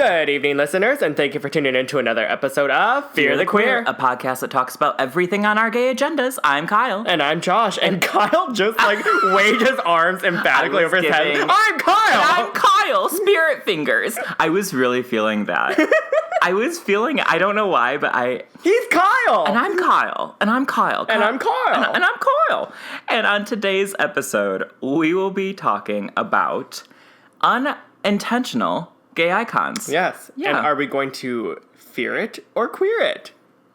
Good evening, listeners, and thank you for tuning in to another episode of Fear the Queer, a podcast that talks about everything on our gay agendas. I'm Kyle. And I'm Josh. And Kyle just waved his arms emphatically over his head. I'm Kyle! And I'm Kyle! Spirit fingers. I was really feeling that. I don't know why, but He's Kyle! And I'm Kyle. And I'm Kyle. And I'm Kyle. And I'm Kyle. And on today's episode, we will be talking about unintentional gay icons. Yes. Yeah. And are we going to fear it or queer it?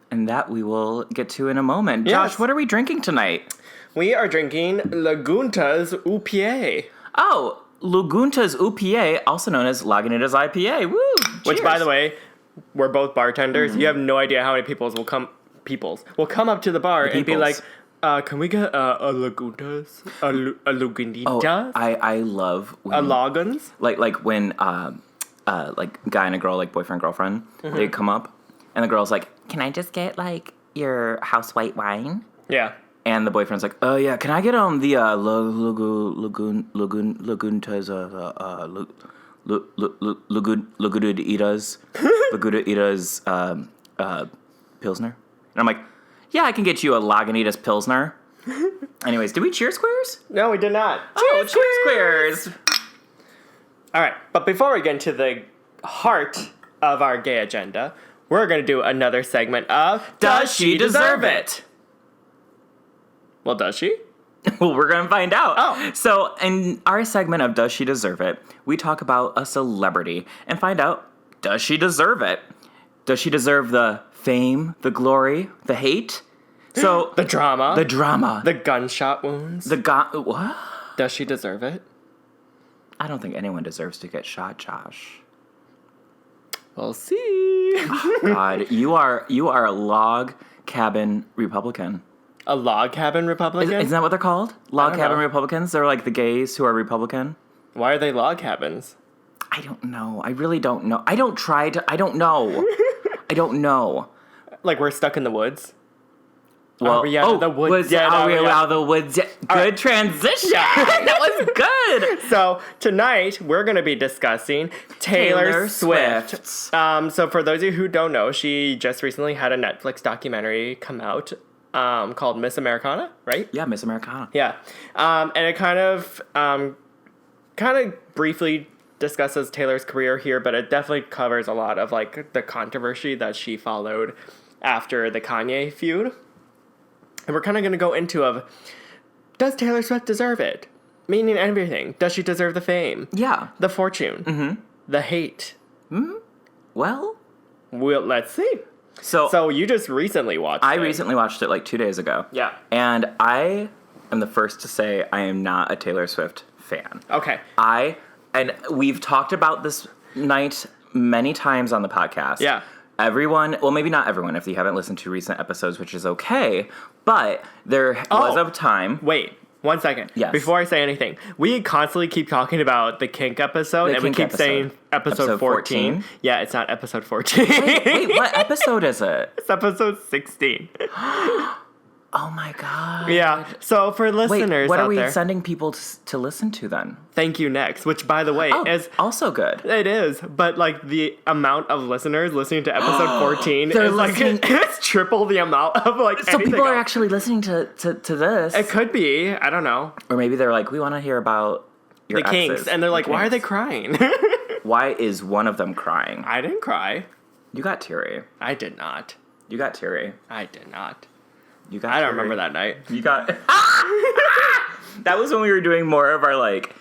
And that we will get to in a moment. Yes. Josh, what are we drinking tonight? We are drinking Lagunta's UPA. Oh, Lagunta's UPA, also known as Lagunitas IPA. Woo! Which, Cheers. by the way, we're both bartenders. Mm-hmm. You have no idea how many people will come up to the bar and be like, can we get a Laguntas? A Lagunitas? Oh, I love when, a Loggins? Like when like guy and a girl, like boyfriend, girlfriend, mm-hmm. they come up and the girl's like, can I just get like your house white wine? Yeah. And the boyfriend's like, oh yeah, can I get the Lagunitas Pilsner? And I'm like, yeah, I can get you a Lagunitas Pilsner. Anyways, did we cheers queers? No, we did not. Cheers queers! All right, but before we get into the heart of our gay agenda, we're going to do another segment of Does She Deserve It? Well, does she? Well, we're going to find out. Oh. So, in our segment of Does She Deserve It, we talk about a celebrity and find out, does she deserve it? Does she deserve the fame, the glory, the hate? So The drama. The gunshot wounds. what? Does she deserve it? I don't think anyone deserves to get shot, Josh. We'll see. God, you are a log cabin Republican. A log cabin Republican? Isn't that what they're called? Log cabin Republicans? They're like the gays who are Republican. Why are they log cabins? I don't know. I really don't know. I don't know. I don't know. Like we're stuck in the woods? Well, are we out of the woods? Are we out of the woods yet? Good transition. Yeah. That was good. So tonight we're going to be discussing Taylor Swift. So for those of you who don't know, she just recently had a Netflix documentary come out called Miss Americana, right? Yeah, Miss Americana. Yeah. And it kind of briefly discusses Taylor's career here, but it definitely covers a lot of like the controversy that she followed after the Kanye feud. And we're kind of going to go into does Taylor Swift deserve it? Meaning everything. Does she deserve the fame? Yeah. The fortune? Mm-hmm. The hate? Mm-hmm. Well, let's see. So you just recently watched it. I recently watched it like 2 days ago. Yeah. And I am the first to say I am not a Taylor Swift fan. Okay. And we've talked about this night many times on the podcast. Yeah. Everyone, well, maybe not everyone if you haven't listened to recent episodes, which is okay, but there was a time. Wait, 1 second. Yes. Before I say anything, we constantly keep talking about the kink episode, we keep saying episode 14. Yeah, it's not episode 14. Wait, what episode is it? It's episode 16. Oh my God. Yeah, so for listeners what out are we there, sending people to listen to then? Thank You Next, which by the way is also good. It is, but like the amount of listeners listening to episode 14 is like it's triple the amount of like. So people are actually listening to this. It could be, I don't know. Or maybe they're like, we want to hear about your the kinks, exes. and they're like, why are they crying? Why is one of them crying? I didn't cry. You got teary. I did not. You got teary. I did not. You got. I don't teary. remember that night. You got. That was when we were doing more of our like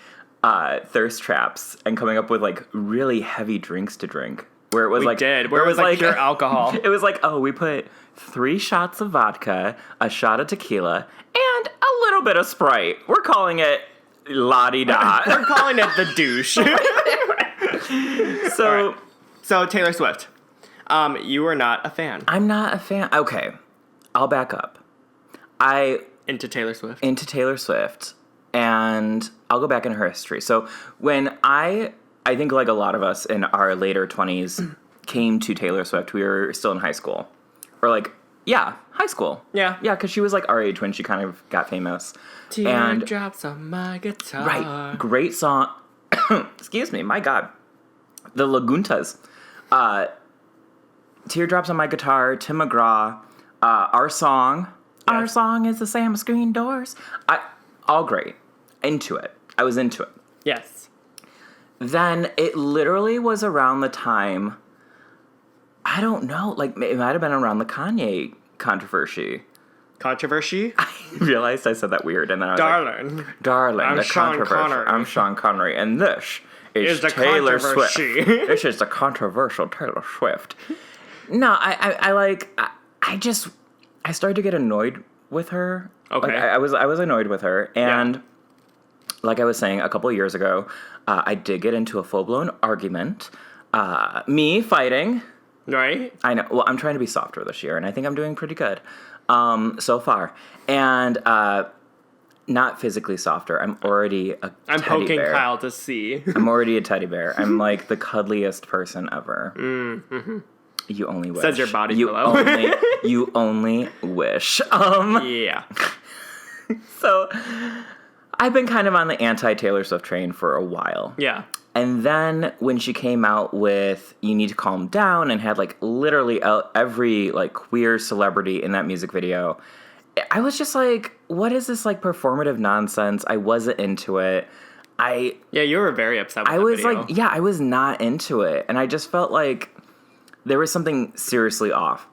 thirst traps and coming up with like really heavy drinks to drink. Where it was where it was like pure alcohol. It was like, oh, we put 3 shots of vodka, a shot of tequila, and a little bit of Sprite. We're calling it la-di-da. We're calling it the douche. So, right. So Taylor Swift, you were not a fan. I'm not a fan. Okay, I'll back up. Into Taylor Swift. And I'll go back in her history. So when I think like a lot of us in our later 20s came to Taylor Swift, we were still in high school. Or like, yeah, high school. Yeah. Yeah, because she was like our age when she kind of got famous. Teardrops on my guitar. Right. Great song. Excuse me, my God. The Laguntas. Teardrops on My Guitar, Tim McGraw, Our Song. Yes. Our Song is the same as Screen Doors. All great. Into it. I was into it. Yes. Then it literally was around the time, I don't know, like it might have been around the Kanye controversy. Controversy? I realized I said that weird, and then I was Darling. Darling, I'm the Sean controversy. Connery. I'm Sean Connery, and this is the Taylor Swift. controversy. This is the controversial Taylor Swift. No, I started to get annoyed with her. Okay. Like, I was annoyed with her, and like I was saying a couple of years ago, I did get into a full-blown argument. Me fighting. Right? I know. Well, I'm trying to be softer this year, and I think I'm doing pretty good so far. And not physically softer. I'm already a I'm teddy poking bear. Kyle to see. I'm already a teddy bear. I'm like the cuddliest person ever. Mm-hmm. You only wish. Says your body pillow. You only wish. Yeah. So I've been kind of on the anti-Taylor Swift train for a while. Yeah. And then when she came out with You Need to Calm Down and had like literally every like queer celebrity in that music video, I was just like, what is this like performative nonsense? I wasn't into it. Yeah, you were very upset with I that was video. like, yeah, I was not into it. And I just felt like there was something seriously off.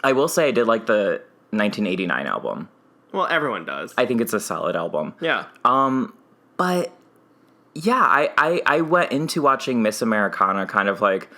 I will say I did like the 1989 album. Well, everyone does. I think it's a solid album. Yeah. But yeah, I went into watching Miss Americana kind of like,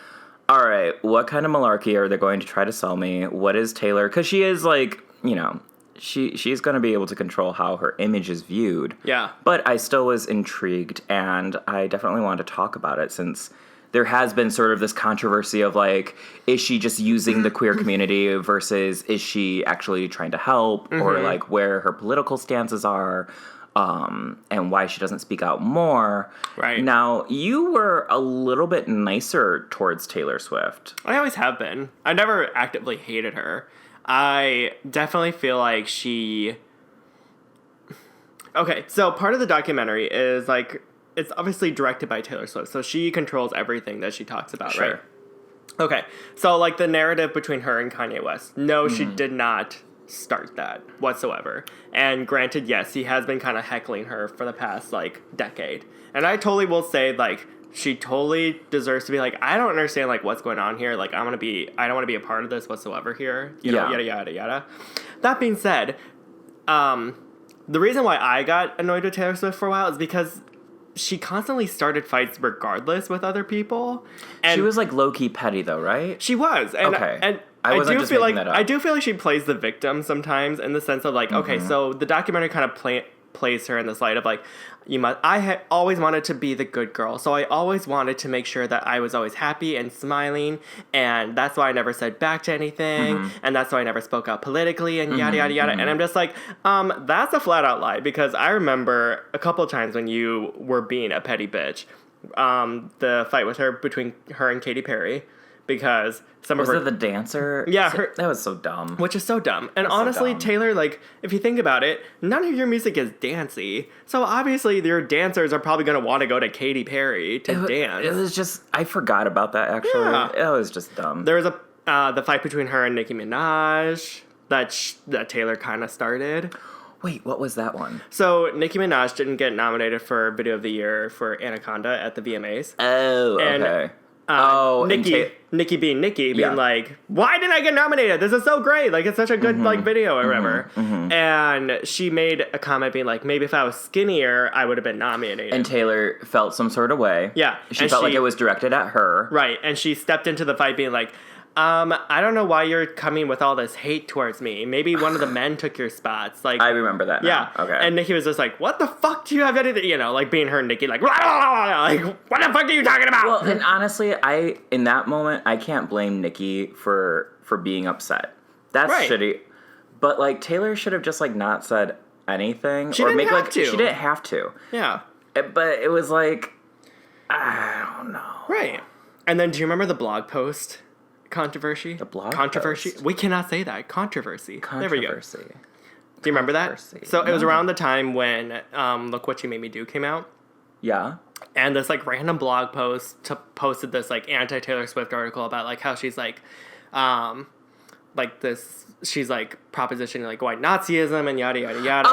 all right, what kind of malarkey are they going to try to sell me? What is Taylor? Because she is like, you know, she's going to be able to control how her image is viewed. Yeah. But I still was intrigued, and I definitely wanted to talk about it since there has been sort of this controversy of like, is she just using the queer community versus is she actually trying to help, or like where her political stances are, and why she doesn't speak out more. Right. Now, you were a little bit nicer towards Taylor Swift. I always have been. I never actively hated her. I definitely feel like she... Okay, so part of the documentary is like, it's obviously directed by Taylor Swift, so she controls everything that she talks about, Sure. right? Okay, so like the narrative between her and Kanye West. No, she did not start that whatsoever. And granted, yes, he has been kind of heckling her for the past like decade. And I totally will say like, she totally deserves to be like, I don't understand like what's going on here. Like I don't want to be a part of this whatsoever here. You know, yada, yada, yada. That being said, the reason why I got annoyed with Taylor Swift for a while is because she constantly started fights regardless with other people. And She was like low-key petty though, right? she was. And, Okay. and I wasn't do just feel making like that up. I do feel like she plays the victim sometimes in the sense of like, okay, so the documentary kind of plays her in this light of like, I had always wanted to be the good girl, so I always wanted to make sure that I was always happy and smiling, and that's why I never said back to anything, and that's why I never spoke out politically, and yada yada yada. And I'm just like, that's a flat out lie, because I remember a couple of times when you were being a petty bitch, the fight with her between her and Katy Perry. Because some Was of her... it the dancer? Yeah, That was so dumb. Which is so dumb. And That's so honestly, dumb. Taylor, like, if you think about it, none of your music is dancey. So obviously your dancers are probably going to want to go to Katy Perry to dance. It was just, I forgot about that actually. Yeah. It was just dumb. There was the fight between her and Nicki Minaj that Taylor kind of started. Wait, what was that one? So Nicki Minaj didn't get nominated for Video of the Year for Anaconda at the VMAs. Oh, And, okay. Nicki being like, why didn't I get nominated? This is so great. Like, it's such a good like video or whatever. And she made a comment being like, maybe if I was skinnier, I would have been nominated. And Taylor felt some sort of way. Yeah. She and felt like it was directed at her. Right. And she stepped into the fight being like, I don't know why you're coming with all this hate towards me. Maybe one of the men took your spots. Like, I remember that now. Yeah. Okay. And Nicki was just like, what the fuck do you have anything, you know, like being her Nicki, like, like, what the fuck are you talking about? Well, and honestly, in that moment, I can't blame Nicki for being upset. That's Right. shitty. But like Taylor should have just like not said anything. She or didn't make have like to. She didn't have to. Yeah. But it was like, I don't know. Right. And then do you remember the blog post controversy? The blog controversy? post? We cannot say that. Controversy. There we go. Controversy. Do you remember that? Controversy. So it was No. around the time when Look What You Made Me Do came out. Yeah. And this like random blog post posted this like anti-Taylor Swift article about like how she's like this, she's like propositioning like white Nazism and yada yada yada.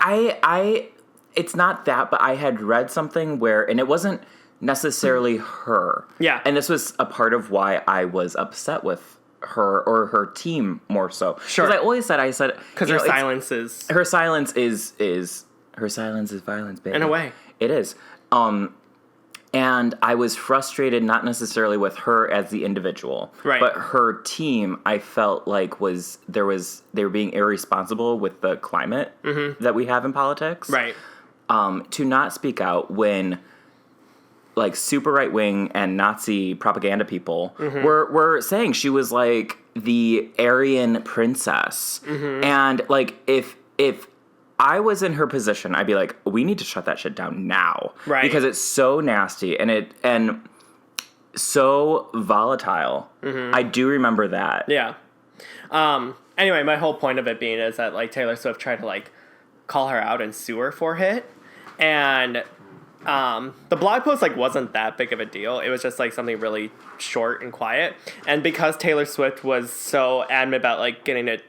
I it's not that, but I had read something where, and it wasn't necessarily her. Yeah. And this was a part of why I was upset with her or her team more so. Sure. Because I said because her silence is her silence is violence, baby. in a way. It is. And I was frustrated, not necessarily with her as the individual, right, but her team. I felt like they were being irresponsible with the climate that we have in politics, right? To not speak out when like super right wing and Nazi propaganda people were saying she was like the Aryan princess, and like if I was in her position, I'd be like, we need to shut that shit down now. Right. Because it's so nasty and so volatile. I do remember that. Yeah. Anyway, my whole point of it being is that like Taylor Swift tried to like call her out and sue her for it. And the blog post like wasn't that big of a deal. It was just like something really short and quiet. And because Taylor Swift was so adamant about like getting it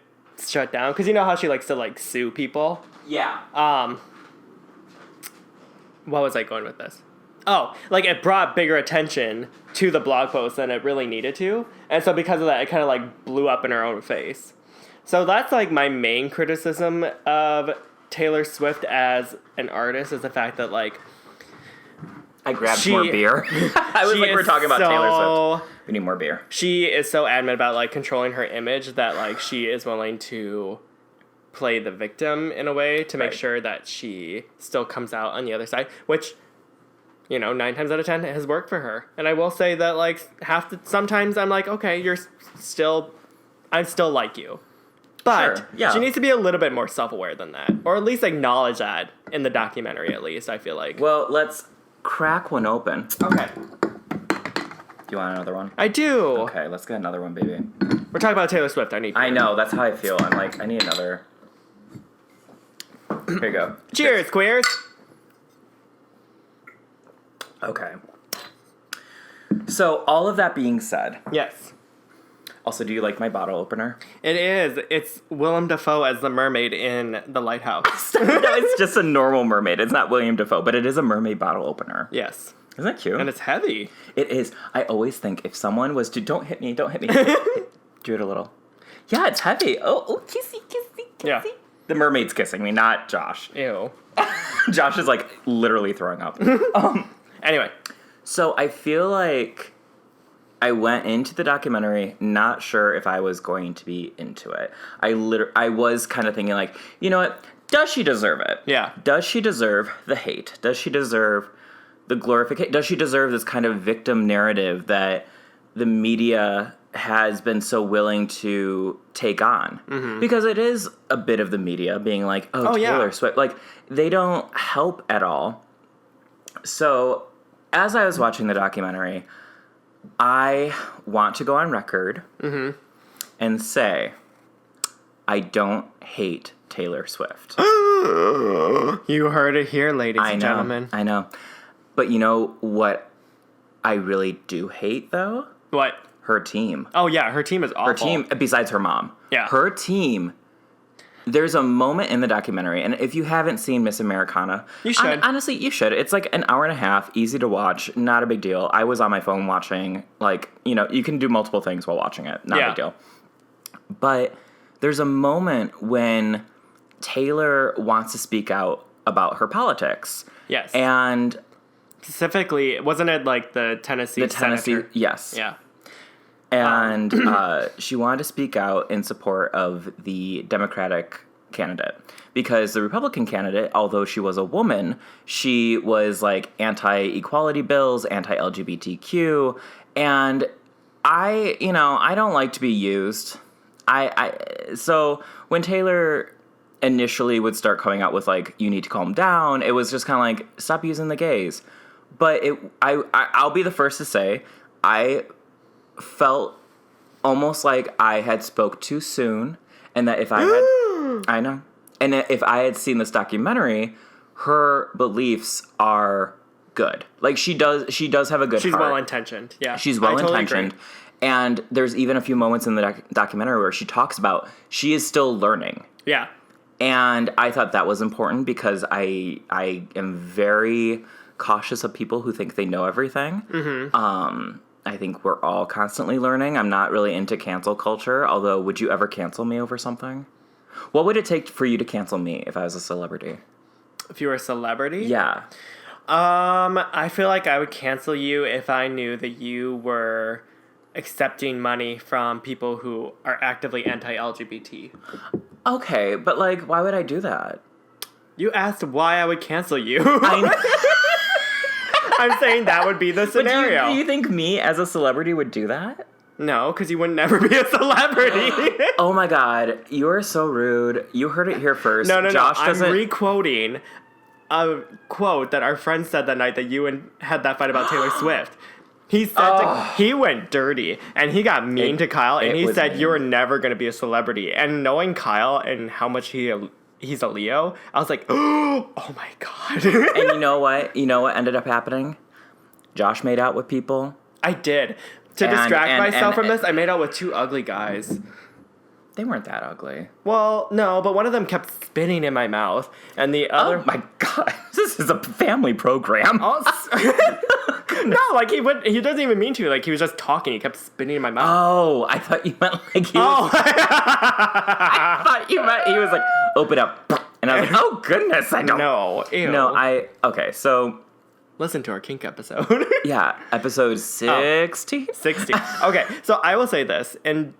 shut down, because you know how she likes to like sue people. Yeah. What was I going with this? Oh, like it brought bigger attention to the blog post than it really needed to. And so because of that, it kind of like blew up in her own face. So that's like my main criticism of Taylor Swift as an artist, is the fact that like I grabbed more beer. I was like, we're talking about Taylor Swift. We need more beer. She is so adamant about like controlling her image that like she is willing to play the victim in a way to make sure that she still comes out on the other side, which, you know, 9 times out of 10 has worked for her. And I will say that like sometimes I'm like, okay, I still like you. But sure, yeah. She needs to be a little bit more self-aware than that, or at least acknowledge that in the documentary, at least, I feel like. Well, let's crack one open. Okay. Do you want another one? I do. Okay, let's get another one, baby. We're talking about Taylor Swift. I know, that's how I feel. I'm like, I need another. Here you go. Cheers, queers. Okay. So, all of that being said. Yes. Also, do you like my bottle opener? It is. It's Willem Dafoe as the mermaid in The Lighthouse. No, it's just a normal mermaid. It's not William Dafoe, but it is a mermaid bottle opener. Yes. Isn't that cute? And it's heavy. It is. I always think if someone was to... Don't hit me. Do it a little. Yeah, it's heavy. Oh, kissy. Yeah. The mermaid's kissing me, not Josh. Ew. Josh is like literally throwing up. Anyway. So I feel like I went into the documentary not sure if I was going to be into it. I was kind of thinking like, you know what? Does she deserve it? Yeah. Does she deserve the hate? Does she deserve the glorification? Does she deserve this kind of victim narrative that the media has been so willing to take on? Mm-hmm. Because it is a bit of the media being like, oh Taylor Swift. Like, they don't help at all. So, as I was watching the documentary, I want to go on record and say, I don't hate Taylor Swift. You heard it here, ladies and gentlemen. I know. But you know what I really do hate, though? What? Her team. Oh, yeah, her team is awful. Her team, besides her mom. Yeah. Her team, there's a moment in the documentary, and if you haven't seen Miss Americana... You should. Honestly, you should. It's like an hour and a half, easy to watch, not a big deal. I was on my phone watching, like, you know, you can do multiple things while watching it. Not a big deal. But there's a moment when Taylor wants to speak out about her politics. Yes. And... Specifically, wasn't it like the Tennessee senator? Yes. Yeah. And she wanted to speak out in support of the Democratic candidate. Because the Republican candidate, although she was a woman, she was like anti-equality bills, anti-LGBTQ. And I don't like to be used. So when Taylor initially would start coming out with like, you need to calm down, it was just kind of like, stop using the gays. But I'll be the first to say, I felt almost like I had spoke too soon, and that if I had, I know, and that if I had seen this documentary, her beliefs are good. Like, she does have a good She's heart. well-intentioned. Yeah. She's I totally well-intentioned. agree. And there's even a few moments in the documentary where she talks about she is still learning. Yeah. And I thought that was important because I am very cautious of people who think they know everything. Mm-hmm. I think we're all constantly learning. I'm not really into cancel culture, although would you ever cancel me over something? What would it take for you to cancel me if I was a celebrity? If you were a celebrity? Yeah. I feel like I would cancel you if I knew that you were accepting money from people who are actively anti-LGBT. Okay, but like, why would I do that? You asked why I would cancel you. I I'm saying that would be the But scenario. do you think me as a celebrity would do that? No, because you would never be a celebrity. Oh my god, you are so rude. You heard it here first. No. Josh doesn't. I'm re-quoting a quote that our friend said that night that you had that fight about Taylor Swift. He said he went dirty and he got mean to Kyle and he said mean. you were never going to be a celebrity. And knowing Kyle and how much he's a Leo, I was like, oh my god. And you know what? You know what ended up happening? Josh made out with people. I did. To distract myself from this, I made out with two ugly guys. They weren't that ugly. Well, no, but one of them kept spitting in my mouth, and the other. Oh my god, this is a family program. No, like he doesn't even mean to. Like he was just talking. He kept spitting in my mouth. Oh, I thought you meant like he was. I thought you meant he was like, open up, and I was like, oh goodness, I don't. No, ew. No, okay, so. Listen to our kink episode. Yeah, episode 60. 60. Okay, so I will say this, and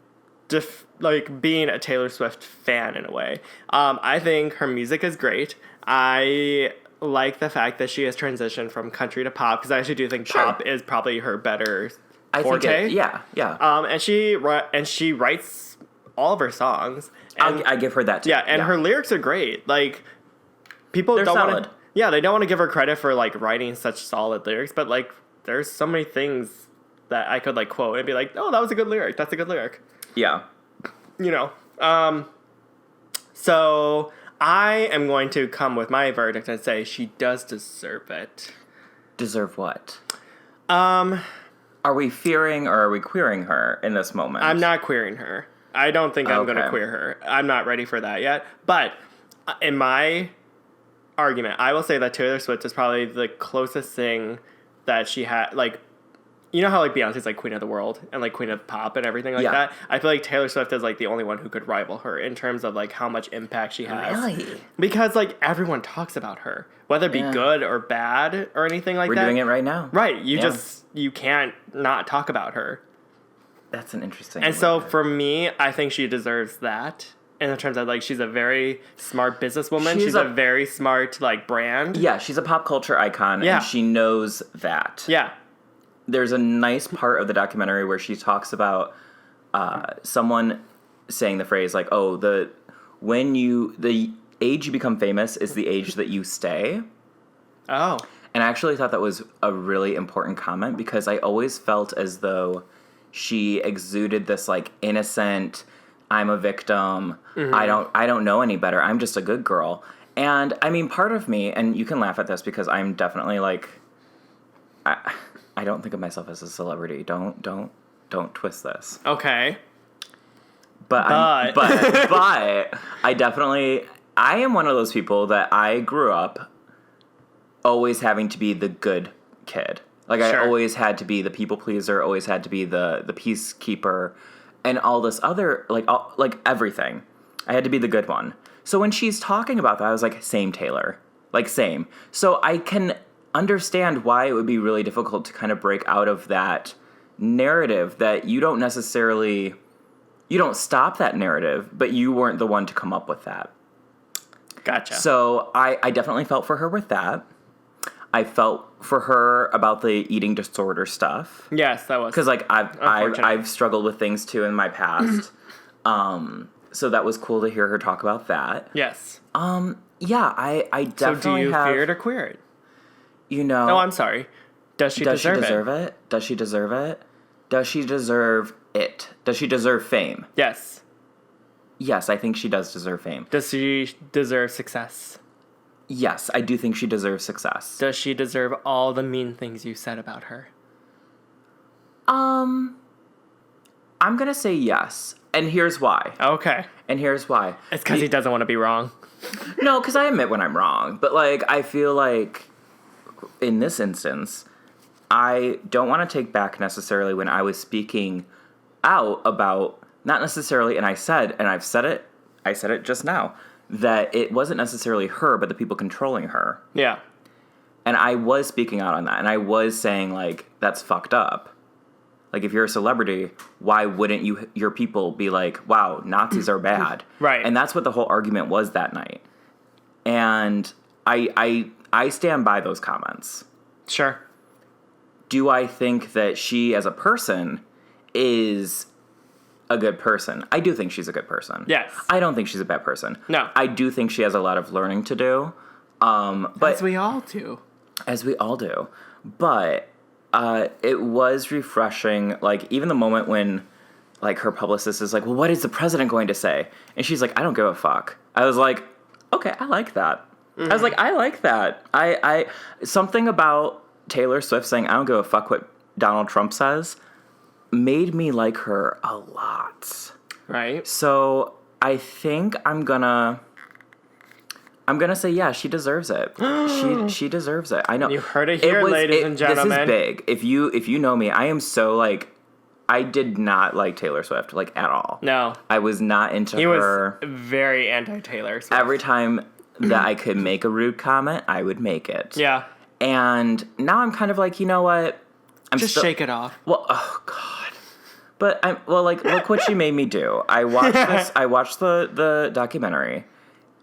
like being a Taylor Swift fan in a way, I think her music is great. I like the fact that she has transitioned from country to pop because I actually do think pop is probably her better forte. Yeah. And she writes all of her songs. And, I give her that too. Yeah, and her lyrics are great. Like people They're don't want solid. to. Yeah, they don't want to give her credit for like writing such solid lyrics, but like there's so many things that I could like quote and be like, oh, that was a good lyric. That's a good lyric. Yeah. You know. So I am going to come with my verdict and say she does deserve it. Deserve what? Are we fearing or are we queering her in this moment? I'm not queering her. I don't think I'm going to queer her. I'm not ready for that yet. But in my argument, I will say that Taylor Swift is probably the closest thing that she had, like, you know how like Beyonce's like queen of the world and like queen of pop and everything like that? I feel like Taylor Swift is like the only one who could rival her in terms of like how much impact she has. Really? Because like everyone talks about her, whether it be good or bad or anything like that. We're doing it right now. Right. You can't not talk about her. That's an interesting And so for me, I think she deserves that. In the terms of like she's a very smart businesswoman. She's a very smart like brand. Yeah, she's a pop culture icon and she knows that. Yeah. There's a nice part of the documentary where she talks about someone saying the phrase like, "Oh, the age you become famous is the age that you stay." Oh. And I actually thought that was a really important comment because I always felt as though she exuded this like innocent, I'm a victim. Mm-hmm. I don't know any better. I'm just a good girl. And I mean, part of me, and you can laugh at this because I'm definitely like, I don't think of myself as a celebrity. Don't twist this. Okay. But I am one of those people that I grew up always having to be the good kid. Like I always had to be the people pleaser, always had to be the peacekeeper, and all this other like everything. I had to be the good one. So when she's talking about that, I was like, same Taylor, like same. So I can understand why it would be really difficult to kind of break out of that narrative that you don't stop that narrative, but you weren't the one to come up with that. Gotcha. So I definitely felt for her with that. I felt for her about the eating disorder stuff. Yes, that was because like I've struggled with things too in my past. So that was cool to hear her talk about that. Yes. Yeah, I definitely. So do you fear it or queer it? You know. No, I'm sorry. Does she deserve it? Does she deserve it? Does she deserve it? Does she deserve fame? Yes. Yes, I think she does deserve fame. Does she deserve success? Yes, I do think she deserves success. Does she deserve all the mean things you said about her? I'm gonna say yes, and here's why. Okay. And here's why. It's because he doesn't want to be wrong. No, because I admit when I'm wrong, but like I feel like in this instance, I don't want to take back necessarily when I was speaking out about not necessarily, and I've said it just now, that it wasn't necessarily her, but the people controlling her. Yeah. And I was speaking out on that, and I was saying like that's fucked up. Like, if you're a celebrity, why wouldn't your people be like, wow, Nazis are bad? Right. And that's what the whole argument was that night. And I stand by those comments. Sure. Do I think that she, as a person, is a good person? I do think she's a good person. Yes. I don't think she's a bad person. No. I do think she has a lot of learning to do. But As we all do. As we all do. But it was refreshing, like, even the moment when, like, her publicist is like, well, what is the president going to say? And she's like, I don't give a fuck. I was like, okay, I like that. Mm-hmm. I was like, I like that. I something about Taylor Swift saying, I don't give a fuck what Donald Trump says, made me like her a lot. Right. So I think I'm gonna say, yeah, she deserves it. She deserves it. I know. You heard it here, ladies and gentlemen. This is big. If you know me, I am so, like, I did not like Taylor Swift, like, at all. No. I was not into her. He was very anti-Taylor Swift. Every time that I could make a rude comment, I would make it. Yeah. And now I'm kind of like, you know what? Just shake it off. Well, oh, God. But, look what she made me do. I watched this. I watched the documentary.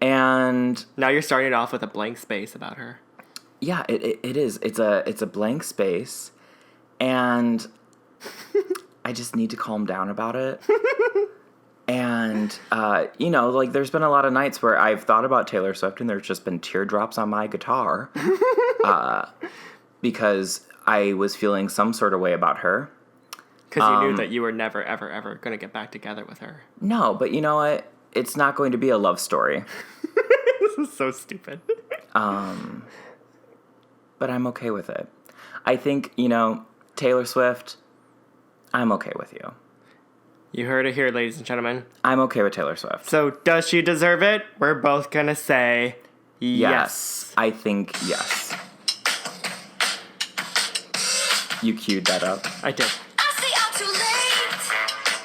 And now you're starting off with a blank space about her. Yeah, it is. It's a blank space, and I just need to calm down about it. And like, there's been a lot of nights where I've thought about Taylor Swift, and there's just been teardrops on my guitar, because I was feeling some sort of way about her. Because you knew that you were never, ever, ever going to get back together with her. No, but you know what? It's not going to be a love story. This is so stupid. But I'm okay with it. I think, Taylor Swift, I'm okay with you. You heard it here, ladies and gentlemen. I'm okay with Taylor Swift. So, does she deserve it? We're both going to say yes. I think yes. You queued that up. I did.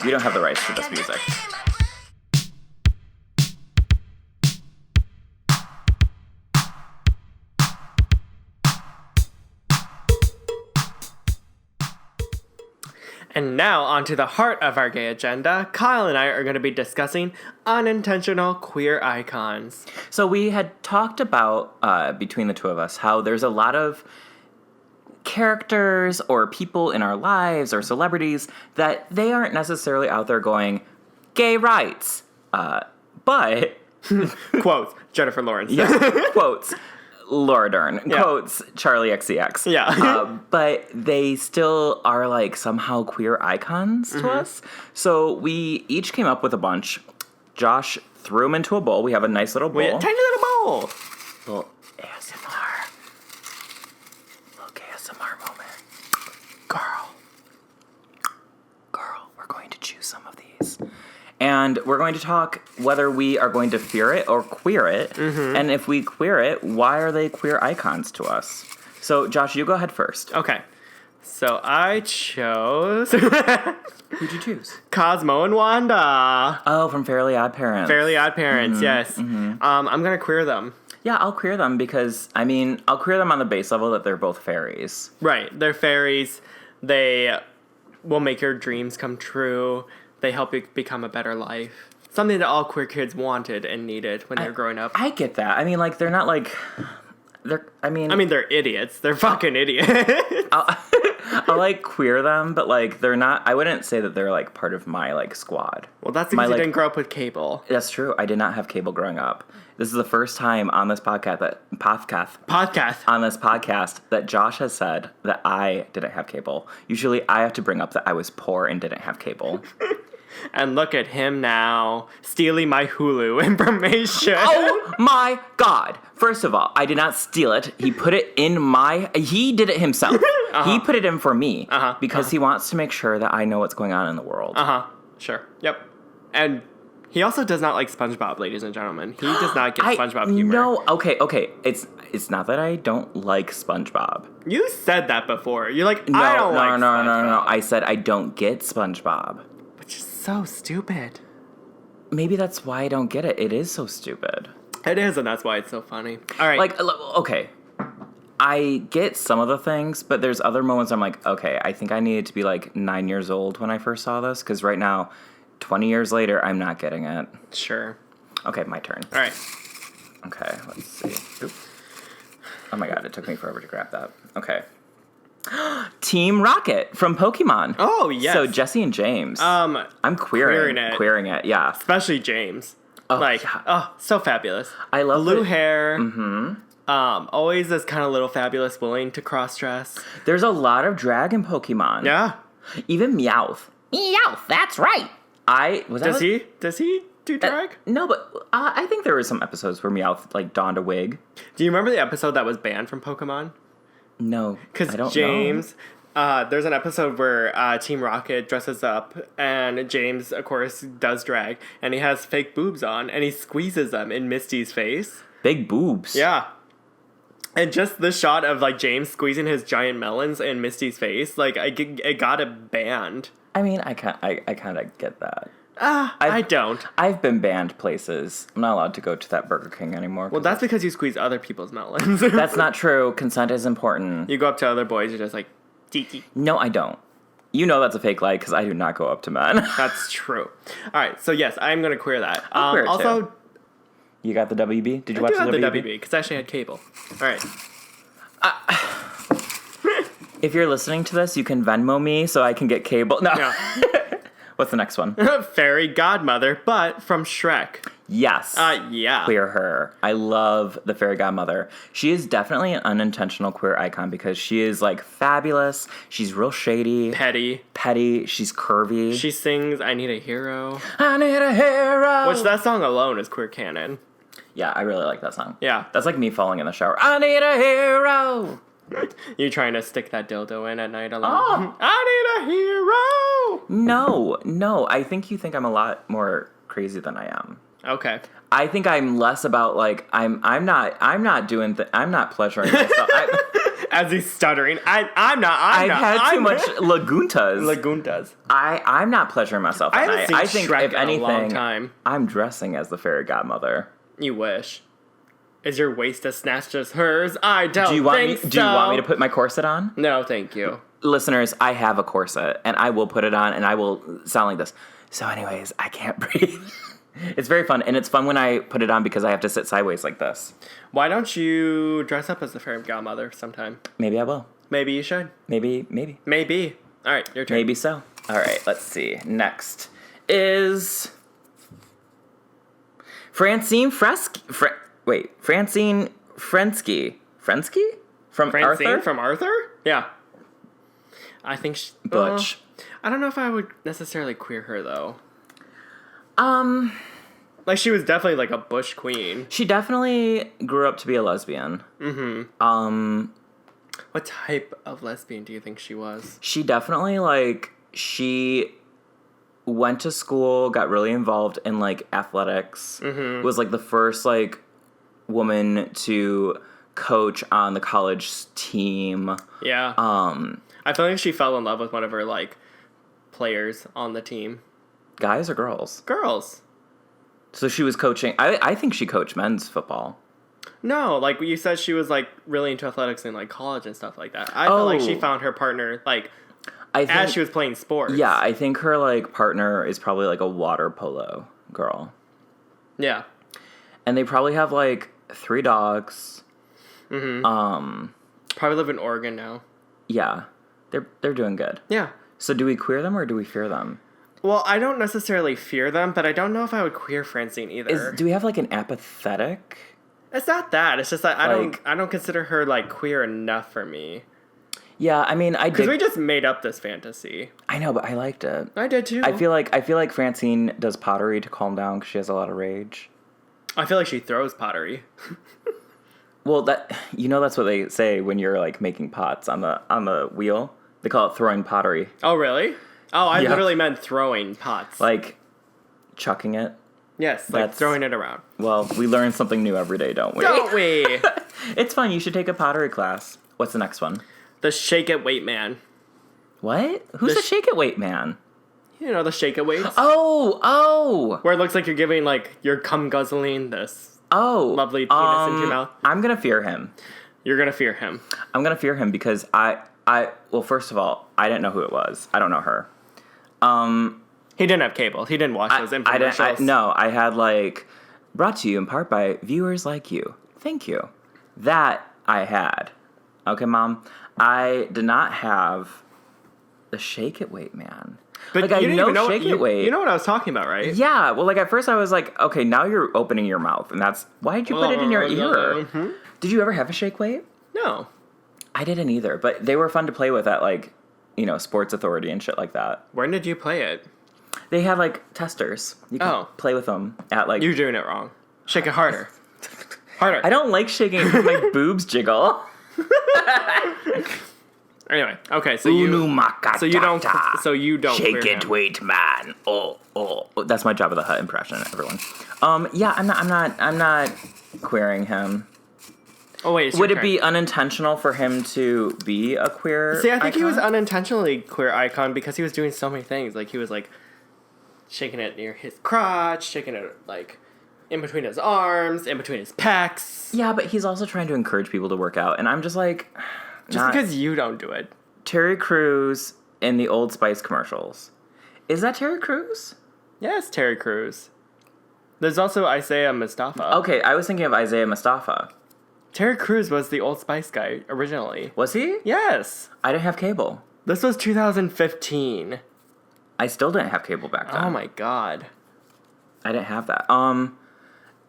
You don't have the rights to this music. And now, onto the heart of our gay agenda. Kyle and I are going to be discussing unintentional queer icons. So we had talked about, between the two of us, how there's a lot of characters or people in our lives or celebrities that they aren't necessarily out there going, gay rights. But... Quotes, Jennifer Lawrence. Yeah, quotes, Laura Dern. Yeah. Quotes, Charlie XCX. Yeah. But they still are, like, somehow queer icons to us. So we each came up with a bunch. Josh threw them into a bowl. We have a nice little bowl. Tiny little bowl. Little ASMR. Little ASMR moment. Girl, we're going to choose some of these. And we're going to talk whether we are going to fear it or queer it. Mm-hmm. And if we queer it, why are they queer icons to us? So, Josh, you go ahead first. Okay. So I chose... Who'd you choose? Cosmo and Wanda. Oh, from Fairly Odd Parents. Fairly Odd Parents, yes. Mm-hmm. I'm going to queer them. Yeah, I'll queer them because, I'll queer them on the base level that they're both fairies. Right. They're fairies. They will make your dreams come true. They help you become a better life. Something that all queer kids wanted and needed when they were growing up. I get that. They're not like... they're idiots. They're fucking idiots. I'll like queer them, but like they're not. I wouldn't say that they're like part of my like squad. Well, that's because you didn't grow up with cable. That's true. I did not have cable growing up. This is the first time on this podcast that Josh has said that I didn't have cable. Usually, I have to bring up that I was poor and didn't have cable. And look at him now, stealing my Hulu information. Oh my God. First of all, I did not steal it. He put it in he did it himself. He put it in for me because he wants to make sure that I know what's going on in the world. Sure. Yep. And he also does not like SpongeBob, ladies and gentlemen. He does not get SpongeBob humor. No, okay. It's not that I don't like SpongeBob. You said that before. You're like, No, I don't like SpongeBob. No. I said I don't get SpongeBob. Which is so stupid. Maybe that's why I don't get it. It is so stupid. It is, and that's why it's so funny. All right. Like, okay. I get some of the things, but there's other moments I'm like, okay, I think I needed to be like 9 years old when I first saw this, because right now, 20 years later, I'm not getting it. Sure. Okay, my turn. All right. Okay, let's see. Oop. Oh my God, it took me forever to grab that. Okay. Team Rocket from Pokemon. Oh, yes. So Jesse and James. I'm queering it, yeah. Especially James. Oh, like, yeah. So fabulous. I love blue hair. Mm-hmm. Always this kind of little fabulous, willing to cross-dress. There's a lot of drag in Pokemon. Yeah. Even Meowth. Meowth, that's right. Does he do drag? No, but I think there were some episodes where Meowth like donned a wig. Do you remember the episode that was banned from Pokemon? No, because James. There's an episode where Team Rocket dresses up, and James, of course, does drag, and he has fake boobs on, and he squeezes them in Misty's face. Big boobs. Yeah. And just the shot of like James squeezing his giant melons in Misty's face, like it got it banned. I mean, I kind of get that. I don't. I've been banned places. I'm not allowed to go to that Burger King anymore. Well, that's because you squeeze other people's melons. That's not true. Consent is important. You go up to other boys, you're just like, tiki. No, I don't. You know that's a fake lie because I do not go up to men. That's true. All right, so yes, I'm going to queer that. I'll queer it also, too. You got the WB? Did you watch the WB? I do have the WB because I actually had cable. All right. If you're listening to this, you can Venmo me so I can get cable. No. Yeah. What's the next one? Fairy Godmother, but from Shrek. Yes. Yeah. Queer her. I love the fairy godmother. She is definitely an unintentional queer icon because she is like fabulous. She's real shady. Petty. She's curvy. She sings I Need a Hero. I need a hero. Which that song alone is queer canon. Yeah, I really like that song. Yeah. That's like me falling in the shower. I need a hero. You trying to stick that dildo in at night alone? Oh. I need a hero. No. I think you think I'm a lot more crazy than I am. Okay. I think I'm less about like I'm not pleasuring myself. As he's stuttering, I've had too much laguntas. I'm not pleasuring myself. I haven't seen I think Shrek if anything, in a long time. I'm dressing as the fairy godmother. You wish. Is your waist as snatched as hers? I don't Do you want me to put my corset on? No, thank you. Listeners, I have a corset, and I will put it on, and I will sound like this. So anyways, I can't breathe. It's very fun, and it's fun when I put it on because I have to sit sideways like this. Why don't you dress up as the fairy godmother sometime? Maybe I will. Maybe you should. Maybe. All right, your turn. Maybe so. All right, let's see. Next is Francine Francine Frensky. From Arthur? From Arthur? Yeah. I think Butch. I don't know if I would necessarily queer her, though. Like, she was definitely, like, a bush queen. She definitely grew up to be a lesbian. Mm-hmm. What type of lesbian do you think she was? She definitely, like, she went to school, got really involved in, like, athletics. Mm-hmm. Was, like, the first, like, woman to coach on the college team. Yeah. I feel like she fell in love with one of her, like, players on the team. Guys or girls? Girls. So she was coaching. I think she coached men's football. No, like you said, she was like really into athletics in like college and stuff like that. I felt like she found her partner like as she was playing sports. Yeah, I think her like partner is probably like a water polo girl. Yeah. And they probably have like 3 dogs. Mm-hmm. Probably live in Oregon now. Yeah. They're doing good. Yeah. So do we queer them or do we fear them? Well, I don't necessarily fear them, but I don't know if I would queer Francine either. Do we have like an apathetic? It's not that. It's just that I don't consider her like queer enough for me. Yeah, I mean, Because we just made up this fantasy. I know, but I liked it. I did too. I feel like Francine does pottery to calm down because she has a lot of rage. I feel like she throws pottery. Well, that's what they say when you're like making pots on the wheel. They call it throwing pottery. Oh, really? Oh, I Yeah. literally meant throwing pots. Like chucking it. Yes, like throwing it around. Well, we learn something new every day, don't we? Don't we? It's fun. You should take a pottery class. What's the next one? The Shake It Weight Man. What? Who's the Shake It Weight Man? You know, the Shake It Weights? Oh! Where it looks like you're giving, like, you're cum guzzling this lovely penis into your mouth. I'm gonna fear him. You're gonna fear him. I'm gonna fear him because well, first of all, I didn't know who it was. I don't know her. He didn't have cable. He didn't watch those infomercials. No, I had like, brought to you in part by viewers like you. Thank you. That I had. Okay, Mom. I did not have the Shake It Weight Man. But like, I you didn't even know Shake It Weight. You know what I was talking about, right? Yeah. Well, like at first I was like, okay, now you're opening your mouth, and that's why did you put it in your ear? Mm-hmm. Did you ever have a Shake Weight? No. I didn't either, but they were fun to play with at like, Sports Authority and shit like that. When did you play it? They had like testers. You can play with them at like. You're doing it wrong. Shake it harder. Harder. I don't like shaking it because my boobs jiggle. Anyway, okay, so you don't Shake clear it, him. weight man. Oh. That's my Jabba the Hutt impression, everyone. Yeah, I'm not queering him. Oh wait, Would it be unintentional for him to be a queer? See, I think icon? he was unintentionally queer icon because he was doing so many things. Like he was like shaking it near his crotch, shaking it like in between his arms, in between his pecs. Yeah, but he's also trying to encourage people to work out, and I'm just like, because you don't do it. Terry Crews in the Old Spice commercials. Is that Terry Crews? Yes, Terry Crews. There's also Isaiah Mustafa. Okay, I was thinking of Isaiah Mustafa. Terry Crews was the Old Spice guy originally. Was he? Yes. I didn't have cable. This was 2015. I still didn't have cable back then. Oh my god. I didn't have that.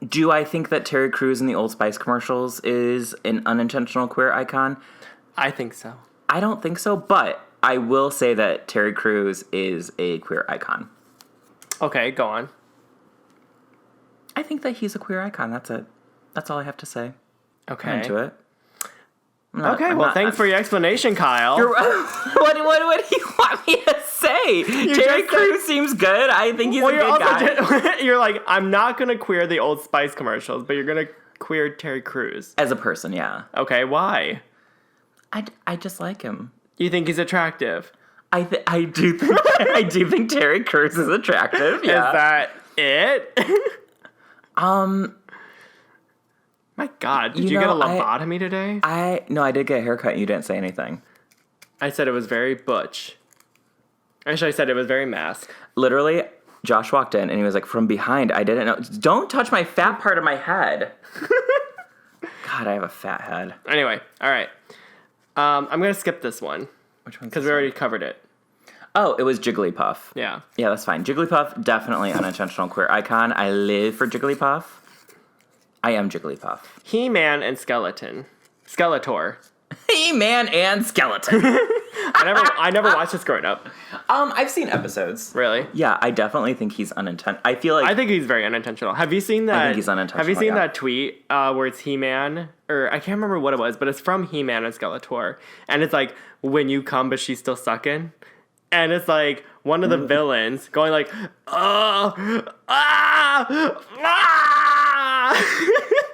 Do I think that Terry Crews in the Old Spice commercials is an unintentional queer icon? I think so. I don't think so, but I will say that Terry Crews is a queer icon. Okay, go on. I think that he's a queer icon. That's it. That's all I have to say. Okay. I'm into it. Thanks for your explanation, Kyle. What do you want me to say? Terry Crews seems good. I think he's a good guy. You're like, I'm not going to queer the Old Spice commercials, but you're going to queer Terry Crews. As a person, yeah. Okay, why? I just like him. You think he's attractive? I do think Terry Crews is attractive. Yeah. Is that it? My God, did you get a lobotomy today? No, I did get a haircut and you didn't say anything. I said it was very butch. Actually, I said it was very masked. Literally, Josh walked in and he was like, from behind, I didn't know. Don't touch my fat part of my head. God, I have a fat head. Anyway, all right. I'm going to skip this one. Which one? Because we already covered it. Oh, it was Jigglypuff. Yeah. Yeah, that's fine. Jigglypuff, definitely unintentional queer icon. I live for Jigglypuff. I am Jigglypuff. He-Man and Skeletor. He-Man and Skeleton. I never watched this growing up. I've seen episodes. Really? Yeah, I definitely think he's unintentional. I think he's very unintentional. Have you seen that? I think he's unintentional. Have you seen that tweet where it's He-Man, or I can't remember what it was, but it's from He-Man and Skeletor, and it's like, when you come, but she's still sucking, and it's like one of the villains going like,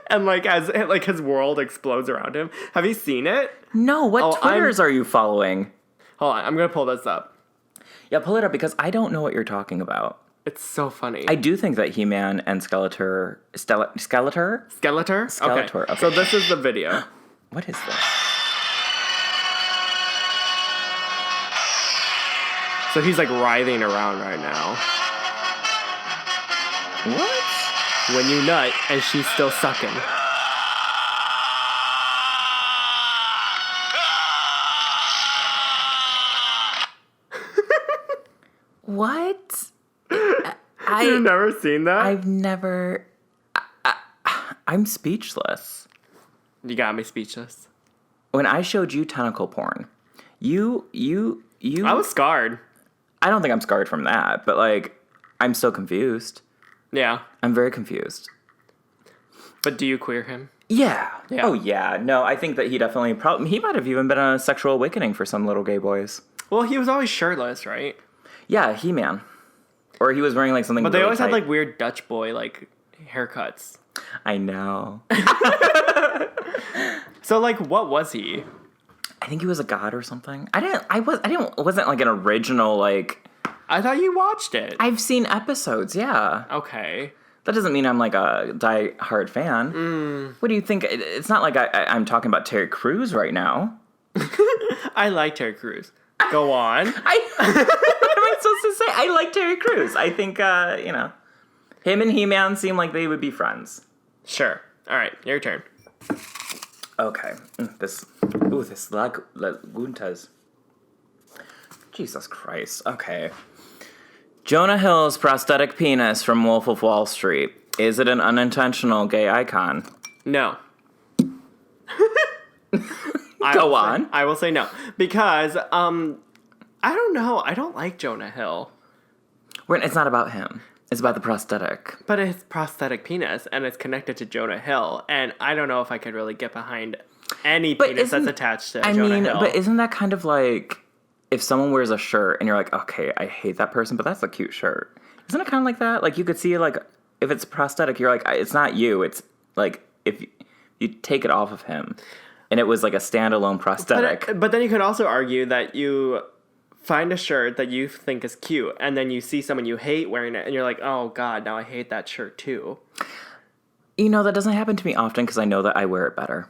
and like as like his world explodes around him. Have you seen it? No. What Twitters are you following? Hold on, I'm gonna pull this up. Yeah, pull it up because I don't know what you're talking about. It's so funny. I do think that He-Man and Skeletor. Okay. So this is the video. What is this? So he's like writhing around right now. What? When you nut and she's still sucking. What? You've never seen that? I've never. I'm speechless. You got me speechless. When I showed you tentacle porn, You. I was scarred. I don't think I'm scarred from that, but like, I'm so confused. Yeah. I'm very confused. But do you queer him? Yeah. Yeah. Oh, yeah. No, I think that he definitely he might have even been a sexual awakening for some little gay boys. Well, he was always shirtless, right? Yeah, He-Man. Or he was wearing like something. But they really always tight. had like weird Dutch boy like haircuts. I know. So like, what was he? I think he was a god or something. It wasn't like an original like. I thought you watched it. I've seen episodes, yeah. Okay. That doesn't mean I'm like a die-hard fan. What do you think? It's not like I'm talking about Terry Crews right now. I like Terry Crews. Go on. What am I supposed to say? I like Terry Crews. I think, him and He-Man seem like they would be friends. Sure. All right, your turn. Okay. This Laguntas. Jesus Christ. Okay. Jonah Hill's prosthetic penis from Wolf of Wall Street. Is it an unintentional gay icon? No. Go on. I will say no. Because, I don't know. I don't like Jonah Hill. It's not about him. It's about the prosthetic. But it's prosthetic penis, and it's connected to Jonah Hill. And I don't know if I could really get behind any penis that's attached to Jonah Hill. But isn't that kind of like if someone wears a shirt and you're like, okay, I hate that person, but that's a cute shirt. Isn't it kind of like that? Like you could see like if it's prosthetic, you're like, it's not you. It's like if you take it off of him and it was like a standalone prosthetic. But then you could also argue that you find a shirt that you think is cute and then you see someone you hate wearing it and you're like, oh God, now I hate that shirt too. That doesn't happen to me often because I know that I wear it better.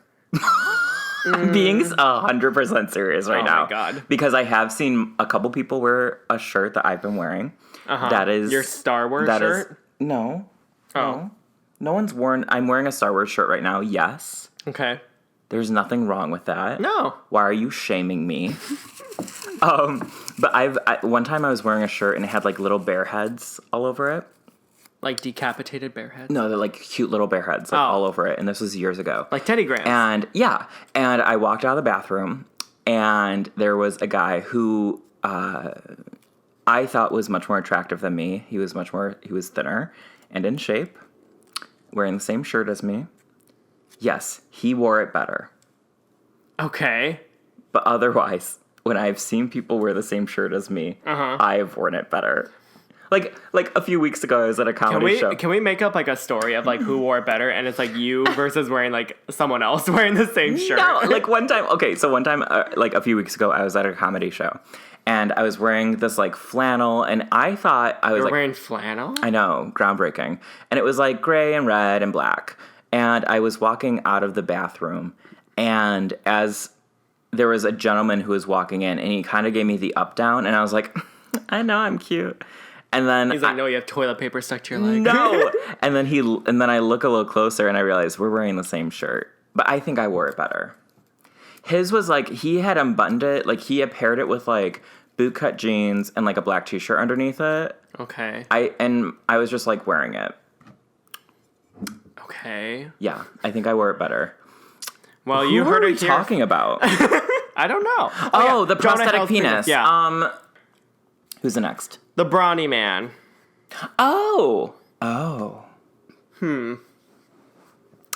I'm being 100% serious right now. Oh my God. Because I have seen a couple people wear a shirt that I've been wearing. Uh-huh. That is... Your Star Wars shirt? No. Oh. No. No one's worn... I'm wearing a Star Wars shirt right now, yes. Okay. There's nothing wrong with that. No. Why are you shaming me? But one time I was wearing a shirt and it had like little bear heads all over it. Like decapitated bear heads? No, they're like cute little bear heads all over it. And this was years ago. Like Teddy Grahams. And yeah. And I walked out of the bathroom and there was a guy who I thought was much more attractive than me. He was thinner and in shape, wearing the same shirt as me. Yes, he wore it better. Okay. But otherwise, when I've seen people wear the same shirt as me, I've worn it better. Like a few weeks ago, I was at a comedy show. Can we make up like a story of like who wore it better, and it's like you versus wearing like someone else wearing the same shirt? No, like one time, like a few weeks ago, I was at a comedy show, and I was wearing this like flannel, and I thought I was You're like wearing flannel? I know, groundbreaking, and it was like gray and red and black, and I was walking out of the bathroom, and as there was a gentleman who was walking in, and he kind of gave me the up down, and I was like, I know I'm cute. And then he's like, no, you have toilet paper stuck to your leg. No. and then I look a little closer and I realize we're wearing the same shirt. But I think I wore it better. His was like, he had unbuttoned it. Like he had paired it with like bootcut jeans and like a black t-shirt underneath it. Okay. I was just like wearing it. Okay. Yeah, I think I wore it better. Well, you heard it here. Who are we talking about? I don't know. Oh, yeah. the prosthetic penis. Yeah. Who's the next? The brawny man. Oh.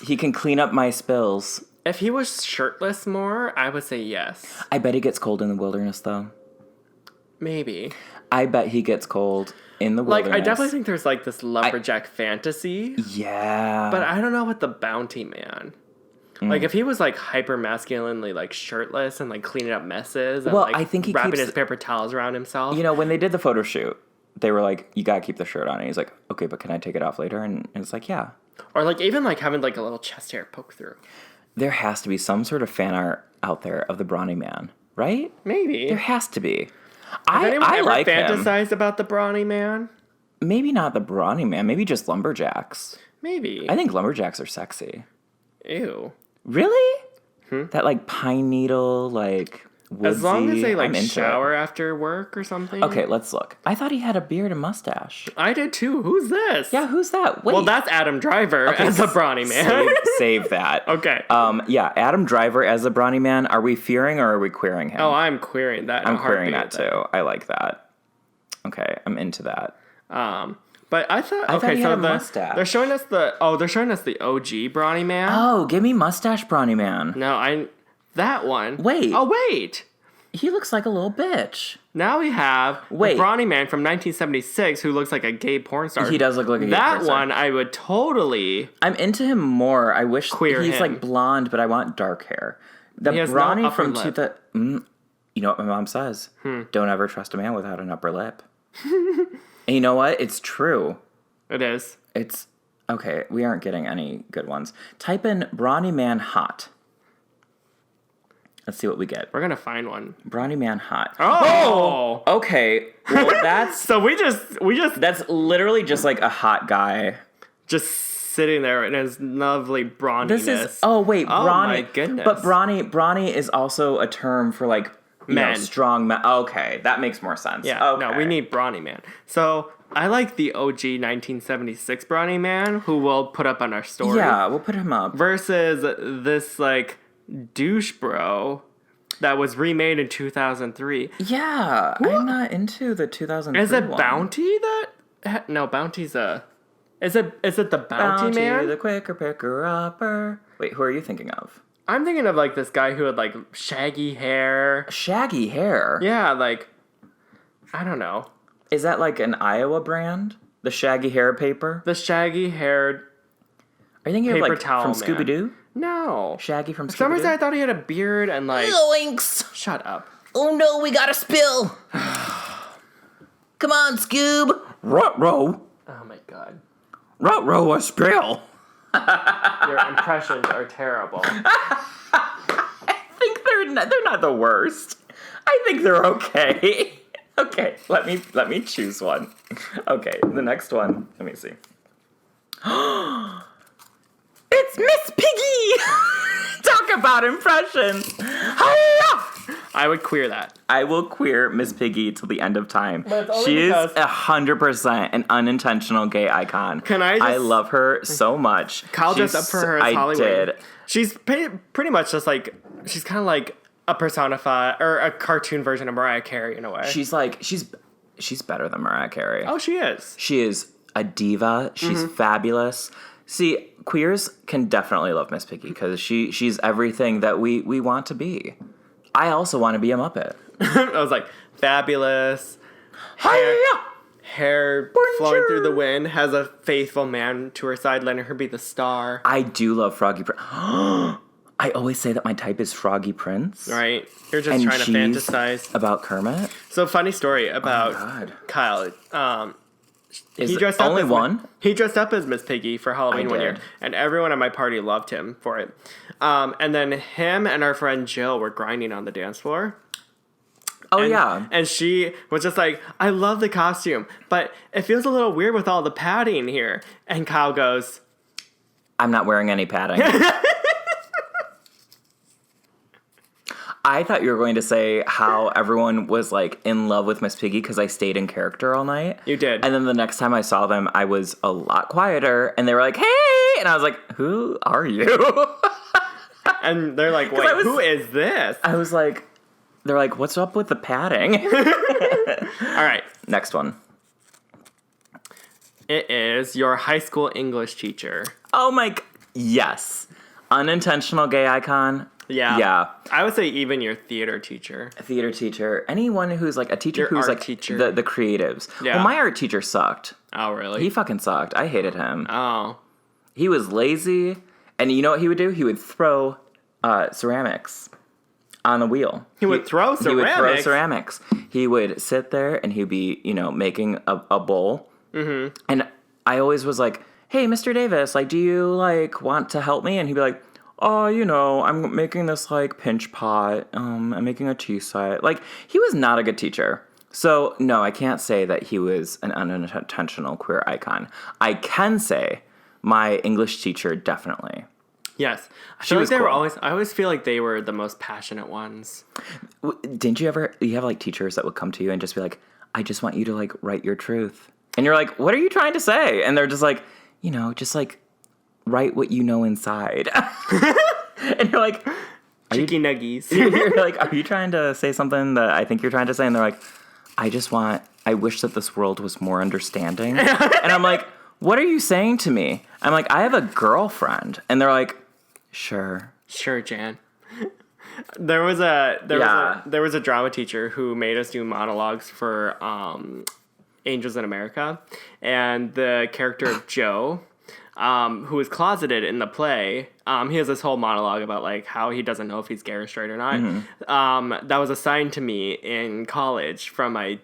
He can clean up my spills. If he was shirtless more, I would say yes. I bet he gets cold in the wilderness, though. Maybe. I bet he gets cold in the wilderness. Like, I definitely think there's like this lumberjack fantasy. Yeah. But I don't know with the bounty man. Like, if he was, like, hyper-masculinely, like, shirtless and, like, cleaning up messes and, like, I think he wrapping keeps his paper towels around himself. You know, when they did the photo shoot, they were like, you gotta keep the shirt on. And he's like, okay, but can I take it off later? And it's like, yeah. Or, like, even, like, having, like, a little chest hair poke through. There has to be some sort of fan art out there of the brawny man, right? Maybe. There has to be. Has anyone ever like fantasized about the brawny man? Maybe not the brawny man. Maybe just lumberjacks. Maybe. I think lumberjacks are sexy. Ew. Really? That, like, pine needle, like... As long as they I'm like into shower after work or something. Okay, let's look. I thought he had a beard and mustache. I did too. Who's this? Yeah, who's that? Wait. Well, that's Adam Driver as a brawny man. Save that. Okay. Yeah, Adam Driver as a brawny man. Are we fearing or are we queering him? Oh, I'm queering that. I'm queering that too. I like that. Okay, I'm into that. But I thought he had a mustache. they're showing us the OG brawny man. Oh, give me mustache brawny man. No, that one. Wait. Oh wait. He looks like a little bitch. Now we have the brawny man from 1976 who looks like a gay porn star. He does look like a gay porn star. That one I would totally. I'm into him more. I wish he's him. Like blonde, but I want dark hair. The brawny from you know what my mom says? Don't ever trust a man without an upper lip. And you know what? It's true. It is. It's okay. We aren't getting any good ones. Type in brawny man hot. Let's see what we get. We're gonna find one. Brawny man hot. Oh! Okay. Well, that's so we just that's literally just like a hot guy just sitting there in his lovely brawniness. This is brawny. Oh my goodness. But brawny is also a term for like strong men. Okay, that makes more sense. Yeah. Okay. No, we need brawny man. So I like the OG 1976 brawny man who we'll put up on our story. Yeah, we'll put him up. Versus this like douche bro that was remade in 2003. Yeah, I'm not into the 2003 Is it one. Bounty that? No, Bounty's a... Is it the Bounty man? The quicker picker upper. Wait, who are you thinking of? I'm thinking of like this guy who had like shaggy hair. Shaggy hair? Yeah, like... I don't know. Is that like an Iowa brand? The shaggy hair paper? The shaggy haired... Are you thinking of like towel from man. Scooby-Doo? No. Shaggy from Scooby-Doo? For some reason I thought he had a beard and like... Yoinks! Shut up. Oh no, we got a spill! Come on, Scoob! Ruh-roh! Oh my god. Ruh-roh a spill! Your impressions are terrible. I think they're not the worst. I think they're okay. Okay, let me choose one. Okay, the next one. Let me see. It's Miss Piggy! Talk about impressions. Hiya! I would queer that. I will queer Miss Piggy till the end of time. She is because- 100% an unintentional gay icon. I love her so much. Kyle dressed up for her as Hollywood. I did. She's pretty much just like, she's kind of like a personified, or a cartoon version of Mariah Carey in a way. She's better than Mariah Carey. Oh, she is. She is a diva. She's fabulous. See, queers can definitely love Miss Piggy because she's everything that we want to be. I also want to be a Muppet. I was like, fabulous. Hair flowing through the wind, has a faithful man to her side, letting her be the star. I do love Froggy Prince. I always say that my type is Froggy Prince. Right. You're just trying to fantasize. About Kermit? So, funny story about Kyle. Is he dressed only up as one? He dressed up as Miss Piggy for Halloween one year, did. and everyone at my party loved him for it. And then him and our friend Jill were grinding on the dance floor. Oh, yeah. And she was just like, I love the costume, but it feels a little weird with all the padding here. And Kyle goes, I'm not wearing any padding. I thought you were going to say how everyone was like in love with Miss Piggy because I stayed in character all night. You did. And then the next time I saw them, I was a lot quieter. And they were like, hey! And I was like, who are you? And they're like, wait, who is this? I was like, they're like, what's up with the padding? All right. Next one. It is your high school English teacher. Oh my, yes. Unintentional gay icon. Yeah. Yeah. I would say even your theater teacher. A theater teacher. Anyone who's like a teacher Your who's art like teacher. the creatives. Yeah. Well, my art teacher sucked. Oh, really? He fucking sucked. I hated him. Oh. He was lazy. And you know what he would do? He would throw ceramics on the wheel. He would throw ceramics? He would throw ceramics. He would sit there and he'd be, making a bowl. Mm-hmm. And I always was like, hey, Mr. Davis, like, do you, like, want to help me? And he'd be like, oh, I'm making this, like, pinch pot. I'm making a tea set. Like, he was not a good teacher. So, no, I can't say that he was an unintentional queer icon. I can say my English teacher definitely. Yes. She was they were cool. I always feel like they were the most passionate ones. Didn't you have like teachers that would come to you and just be like, I just want you to like write your truth. And you're like, what are you trying to say? And they're just like, just like write what you know inside. And you're like, Cheeky nuggies. you're like, are you trying to say something that I think you're trying to say? And they're like, I wish that this world was more understanding. And I'm like, what are you saying to me? I'm like, I have a girlfriend. And they're like, sure. Sure, Jan. There was a drama teacher who made us do monologues for Angels in America, and the character of Joe, who was closeted in the play, he has this whole monologue about like how he doesn't know if he's gay or straight or not. Mm-hmm. That was assigned to me in college from my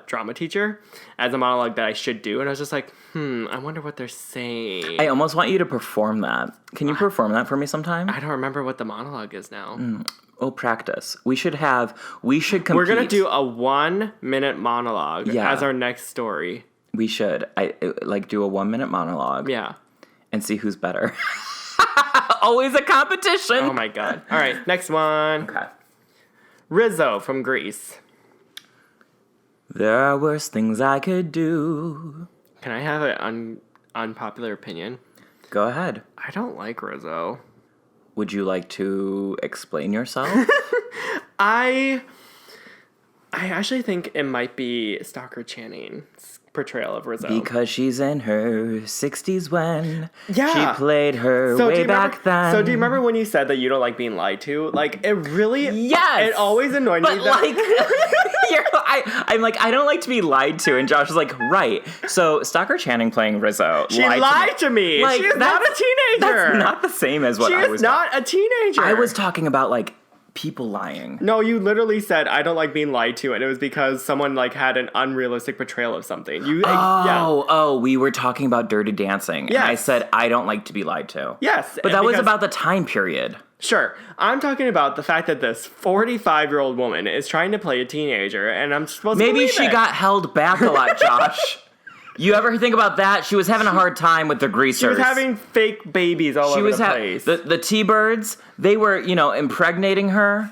drama teacher as a monologue that I should do, and I was just like, I wonder what they're saying. I almost want you to perform that. Can you perform that for me sometime? I don't remember what the monologue is now. Oh, practice. We should compete. We're going to do a 1-minute monologue Yeah. as our next story. We should. Do a 1-minute monologue. Yeah. And see who's better. Always a competition. Oh my God. All right, next one. Okay. Rizzo from Greece. There are worse things I could do. Can I have an unpopular opinion? Go ahead. I don't like Rizzo. Would you like to explain yourself? I actually think it might be Stalker Channing's portrayal of Rizzo. Because she's in her 60s when Yeah. she played her So do way you back remember, then. So do you remember when you said that you don't like being lied to? Like, it really... Yes! It always annoyed But me that... I'm like, I don't like to be lied to. And Josh is like, right. So Stalker Channing playing Rizzo She lied to me. Like, She is not a teenager. That's not the same as what She I was is not a teenager. I was talking about like people lying. No, you literally said I don't like being lied to, and it was because someone like had an unrealistic portrayal of something. We were talking about Dirty Dancing. Yes. And I said I don't like to be lied to. Yes, But that was because- about the time period. Sure, I'm talking about the fact that this 45-year-old woman is trying to play a teenager, and I'm supposed to Maybe believe she it. got held back a lot, Josh. You ever think about that? She was having a hard time with the greasers. She was having fake babies all over the place. The T-Birds, they were, impregnating her.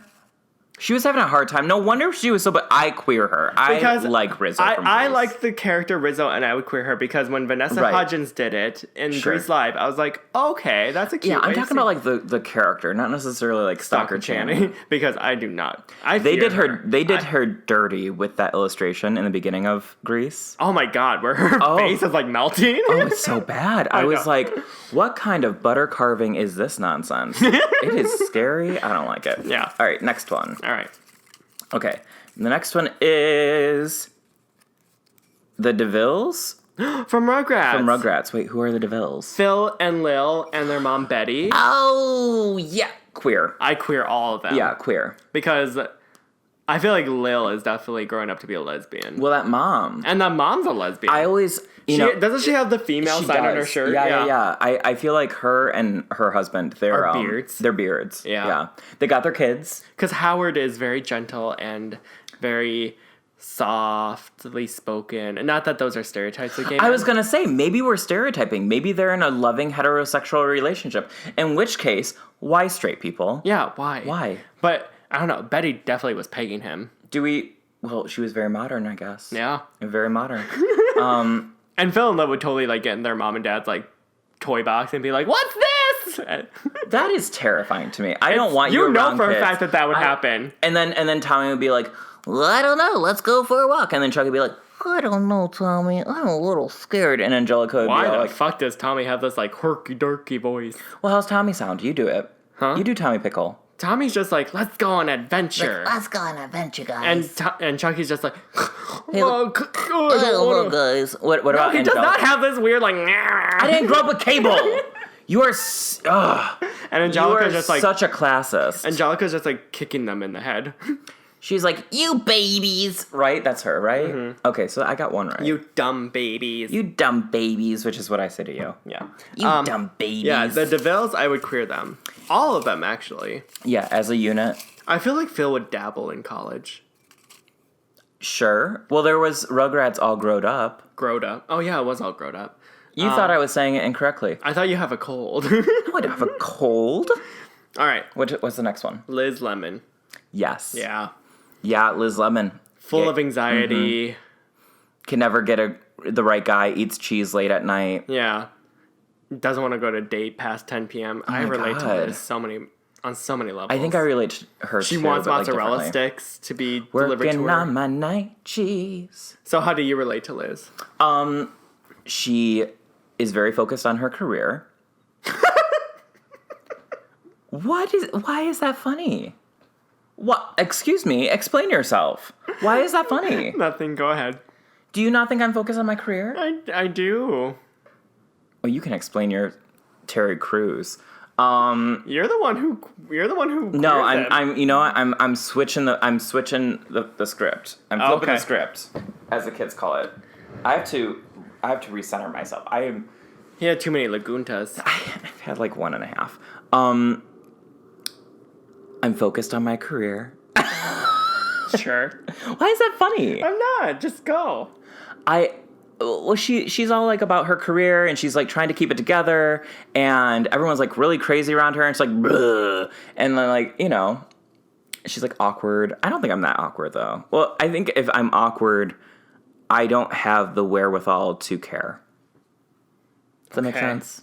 She was having a hard time. No wonder she was so, but I queer her. Because I like Rizzo from I Grease. like the character Rizzo, and I would queer her because when Vanessa Right. Hudgens did it in Sure. Grease Live, I was like, okay, that's a cute Yeah, I'm way to talking see about like the character, not necessarily like Stalker Channing. because I do not. They did her dirty with that illustration in the beginning of Grease. Oh my God, where her face is like melting. Oh, it's so bad. I was know. like, what kind of butter carving is this nonsense? It is scary. I don't like it. Yeah. All right, next one. All right. Okay. The next one is the DeVilles From Rugrats. from Rugrats. Wait, who are the DeVilles? Phil and Lil and their mom Betty. Oh, yeah. Queer. I queer all of them. Yeah, queer. Because I feel like Lil is definitely growing up to be a lesbian. Well, that mom. And the mom's a lesbian. I always, doesn't she have the female she sign on her does. shirt? Yeah. I feel like her and her husband, they're Are beards. They're beards. Yeah. They got their kids. Because Howard is very gentle and very softly spoken. And not that those are stereotypes of gay men. I was gonna say, maybe we're stereotyping. Maybe they're in a loving heterosexual relationship. In which case, why straight people? Yeah, why? Why? But, I don't know, Betty definitely was pegging him. Well, she was very modern, I guess. Yeah. Very modern. And Phil and Lil would totally like get in their mom and dad's like toy box and be like, "What's this?" That is terrifying to me. I don't want you You know around for a kids. fact that would happen. And then Tommy would be like, well, I don't know, let's go for a walk. And then Chuck would be like, I don't know, Tommy, I'm a little scared. And Angelica would Why be the like, fuck does Tommy have this like herky-dorky voice? well, how's Tommy sound? You do it. Huh? You do Tommy Pickle. Tommy's just like, "Let's go on an adventure." Let's go on an adventure, guys. And Chucky's just like, Hey, "Oh, Hey, look, guys. What No, about he does Angelica? not have this weird like. I didn't grow up with cable. You are, And you Angelica's are just like, such a classist. Angelica's just like kicking them in the head. She's like, You babies. right? That's her, right? Okay, so I got one right. You dumb babies. You dumb babies, which is what I say to you. Yeah. You dumb babies. Yeah, the DeVilles, I would queer them. All of them, actually. Yeah, as a unit. I feel like Phil would dabble in college. Sure. Well, there was Rugrats All Growed Up. Growed up. Oh, yeah, it was all growed up. You thought I was saying it incorrectly. I thought you have a cold. No, I don't have a cold. All right. What's the next one? Liz Lemon. Yes. Yeah. Yeah, Liz Lemon. Full of anxiety. Can never get the right guy, eats cheese late at night. Yeah. Doesn't want to go to date past 10 p.m. I relate to God. Liz on so many levels. I think I relate to her She too, wants but, like, mozzarella differently. sticks to be delivered to Working her. on my night cheese. So how do you relate to Liz? She is very focused on her career. Why is that funny? What? Excuse me, explain yourself. Why is that funny? Nothing. Go ahead. Do you not think I'm focused on my career? I do. Well, you can explain your Terry Crews. You're the one who. No, queers it. I'm. You know what? I'm switching the script. I'm flipping Okay. the script, as the kids call it. I have to recenter myself. He had too many laguntas. I've had like 1.5. I'm focused on my career. Sure. Why is that funny? I'm not. Just go. Well, she's all like about her career, and she's like trying to keep it together, and everyone's like really crazy around her, and it's like, bleh. And then like, you know, she's like awkward. I don't think I'm that awkward though. Well, I think if I'm awkward, I don't have the wherewithal to care. Does that make Okay. sense?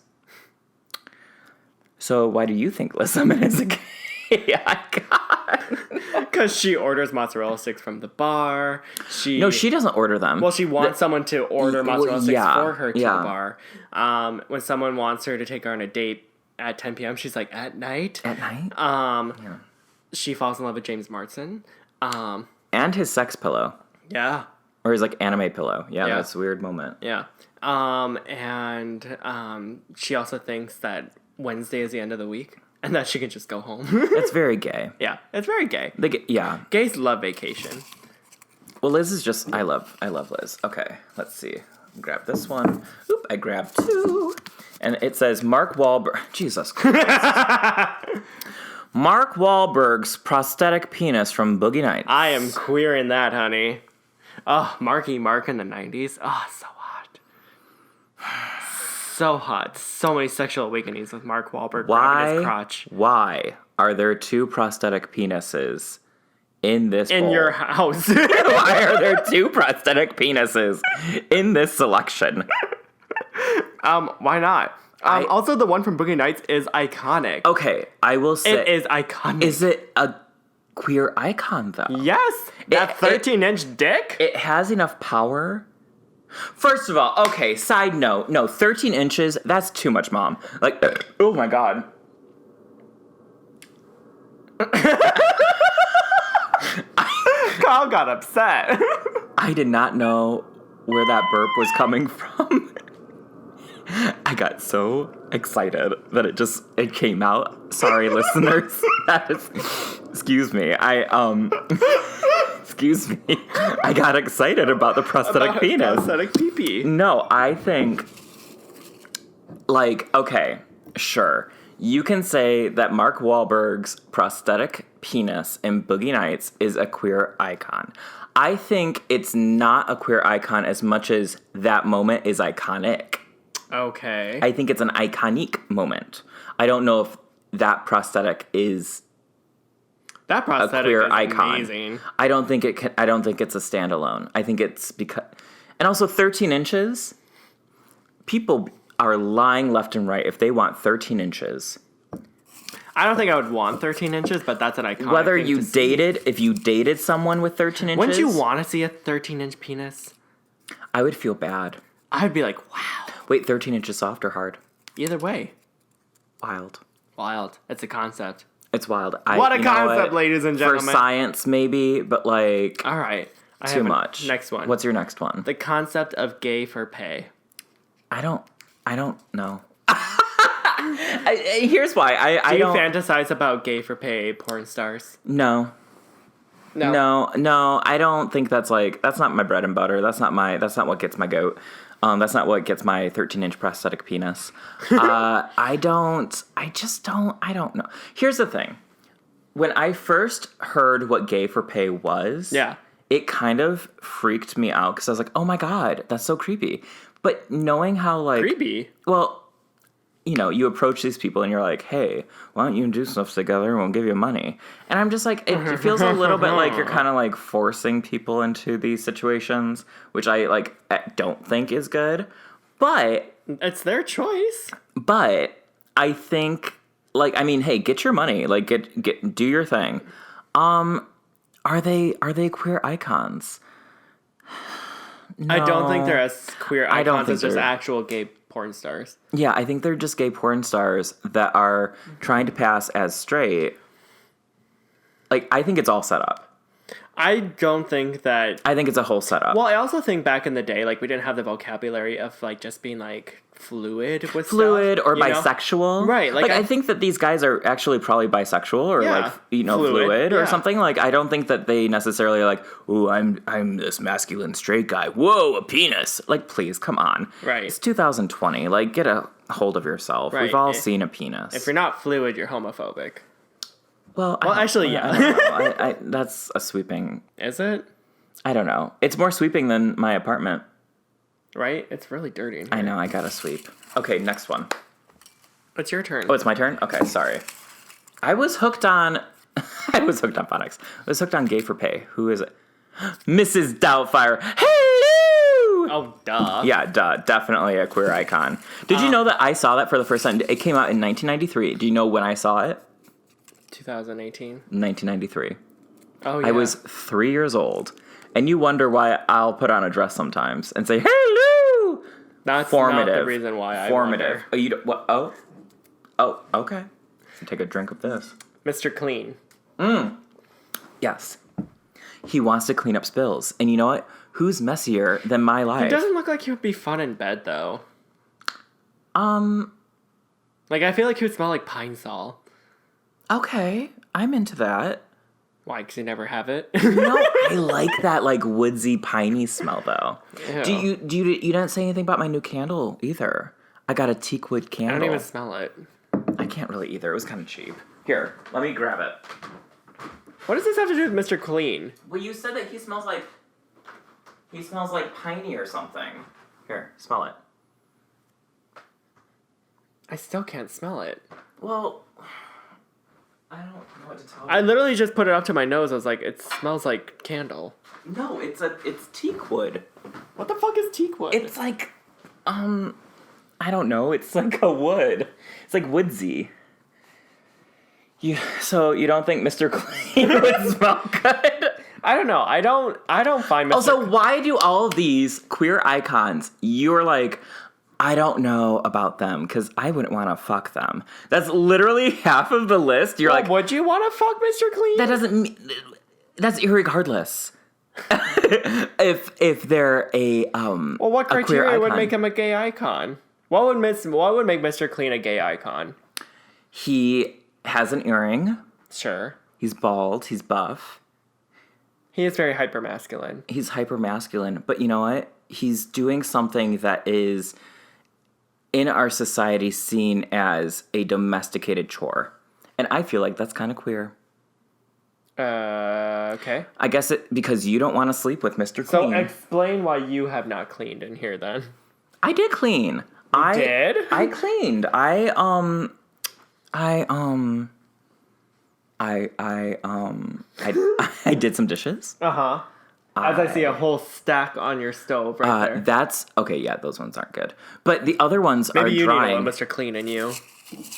So why do you think Liz Lemon is a gay icon? Because she orders mozzarella sticks from the bar. No, she doesn't order them. Well, she wants someone to order Well, mozzarella sticks yeah, for her to yeah. the bar. When someone wants her to take her on a date at 10 p.m., she's like, at night? At night? She falls in love with James Marsden. And his sex pillow. Yeah. Or his like anime pillow. Yeah, Yeah. that's a weird moment. Yeah. She also thinks that Wednesday is the end of the week and that she can just go home. It's very gay. Yeah. It's very gay. Yeah. Gays love vacation. Well, Liz is just I love Liz. Okay, let's see. Grab this one. Oop, I grabbed 2. And it says Mark Wahlberg. Jesus Christ. Mark Wahlberg's prosthetic penis from Boogie Nights. I am queering that, honey. Oh, Marky Mark in the 90s. Oh, so hot. So hot. So many sexual awakenings with Mark Wahlberg grabbing his crotch. Why are there 2 prosthetic penises in this In bowl? your house. Why are there 2 prosthetic penises in this selection? Why not? Also, the one from Boogie Nights is iconic. Okay, I will say It is iconic. Is it a queer icon though? Yes. That 13-inch dick? It has enough power. First of all, okay, side note, no, 13 inches, that's too much, Mom. Like, oh my God. Kyle got upset. I did not know where that burp was coming from. I got so excited that it came out. Sorry, listeners. That is, excuse me. Excuse me. I got excited about the prosthetic penis. Prosthetic pee-pee. No, I think, like, okay, sure. You can say that Mark Wahlberg's prosthetic penis in Boogie Nights is a queer icon. I think it's not a queer icon as much as that moment is iconic. Okay. I think it's an iconic moment. I don't know if that prosthetic is That a prosthetic queer is icon. amazing. I don't think it's a standalone. I think it's because, and also 13 inches. People are lying left and right if they want 13 inches. I don't think I would want 13 inches, but that's an iconic Whether thing you to see. if you dated someone with 13 inches, Wouldn't you want to see a 13-inch penis? I would feel bad. I'd be like, wow. Wait, 13 inches soft or hard? Either way. Wild. Wild. It's a concept. It's wild. What a you know concept, ladies and gentlemen. For science, maybe, but like All right. I too have a much. Next one. What's your next one? the concept of gay for pay? I don't know. Here's why. I Do you don't. fantasize about gay for pay porn stars? No. No, I don't think that's not my bread and butter. That's not what gets my goat. That's not what gets my 13-inch prosthetic penis. I don't know. Here's the thing. When I first heard what gay for pay was, Yeah. it kind of freaked me out because I was like, oh my God, that's so creepy. But knowing how, like... Creepy. Well, you know, you approach these people and you're like, hey, why don't you do stuff together and we'll give you money. And I'm just like, it feels a little bit like you're kind of like forcing people into these situations, which I like don't think is good. But It's their choice. But I think, like, I mean, hey, get your money, like, do your thing. Are they queer icons? No, I don't think they're as queer I don't icons think as just they're- actual gay porn stars. Yeah, I think they're just gay porn stars that are trying to pass as straight. Like, I think it's all set up. I don't think that. I think it's a whole setup. Well, I also think back in the day, like, we didn't have the vocabulary of, like, just being, like, fluid with Fluid stuff, or you know? bisexual. Right, like, I I think that these guys are actually probably bisexual or Yeah, like, you know, fluid, fluid or yeah. something. Like, I don't think that they necessarily are like, ooh, I'm this masculine straight guy. Whoa, a penis. Like, please, come on. Right. It's 2020. Like, get a hold of yourself. Right. We've all seen a penis. If you're not fluid, you're homophobic. well, Actually, yeah. I don't know. That's a sweeping. Is it? I don't know. It's more sweeping than my apartment. Right? It's really dirty in here. I know. I gotta sweep. Okay, next one. It's your turn. Oh, it's my turn? Okay, sorry. I was hooked on phonics. I was hooked on Gay for Pay. Who is it? Mrs. Doubtfire. Hello! Oh, duh. Yeah, duh. Definitely a queer icon. Did you know that I saw that for the first time? It came out in 1993. Do you know when I saw it? 2018. 1993. Oh, yeah. I was 3 years old. And you wonder why I'll put on a dress sometimes and say, hello! That's Formative. not the reason why I Formative. wonder. Oh, you don't, what? Oh, okay. Take a drink of this. Mr. Clean. Yes. He wants to clean up spills. And you know what? Who's messier than my life? It doesn't look like he would be fun in bed, though. Like, I feel like he would smell like pine sol. Okay. I'm into that. Why? Because you never have it? No, I like that, like, woodsy, piney smell, though. Ew. You didn't say anything about my new candle, either. I got a teakwood I candle. don't even smell it. I can't really either. It was kind of cheap. Here, let me grab it. What does this have to do with Mr. Clean? Well, you said that he smells like piney or something. Here, smell it. I still can't smell it. Well, I don't know what to tell you. I literally just put it up to my nose. I was like, it smells like candle. No, it's teakwood. What the fuck is teakwood? It's like, I don't know. It's like a wood. It's like woodsy. So you don't think Mr. Clean would smell good? I don't know. I don't find Mr. Also, why do all of these queer icons, you're like, I don't know about them because I wouldn't want to fuck them. That's literally half of the list. You're Well, like, would you want to fuck Mr. Clean? that doesn't mean, that's irregardless. if they're a Well, what a queer criteria would icon. make him a gay icon? What would make Mr. Clean a gay icon? He has an earring. Sure. He's bald. He's buff. He is very hypermasculine. He's hyper masculine, but you know what? He's doing something that is in our society seen as a domesticated chore. And I feel like that's kind of queer. Okay. I guess because you don't want to sleep with Mr. So Clean. explain why you have not cleaned in here then. I did clean. did? I cleaned. I did some dishes. Uh-huh. As I see a whole stack on your stove right there. That's okay. Yeah, those ones aren't good, but the other ones Maybe are you drying. need a Mr. Clean in you.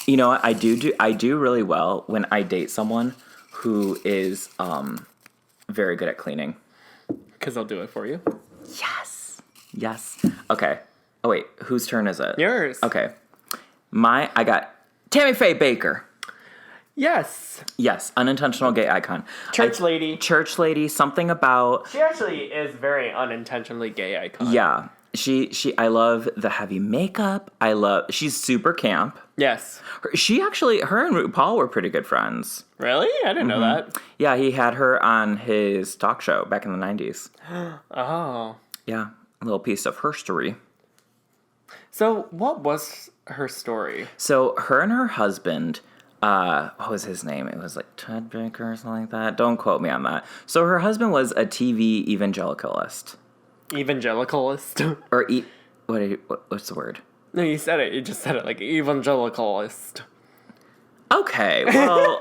You know what? I do really well when I date someone who is very good at cleaning. Because they'll do it for you. Yes. Okay. Oh wait, whose turn is it? Yours. Okay. I got Tammy Faye Baker. Yes. Yes, unintentional gay icon. Church lady. Church lady, something about She actually is very unintentionally gay icon. yeah. I love the heavy makeup. She's super camp. Yes. Her and RuPaul were pretty good friends. Really? I didn't know that. Yeah, he had her on his talk show back in the 90s. Oh. Yeah, a little piece of her story. So what was her story? So her and her husband, what was his name? It was like Ted Baker or something like that. Don't quote me on that. So her husband was a TV evangelicalist. Evangelicalist? Or what's the word? No, you said it. You just said it like evangelicalist. Okay, well,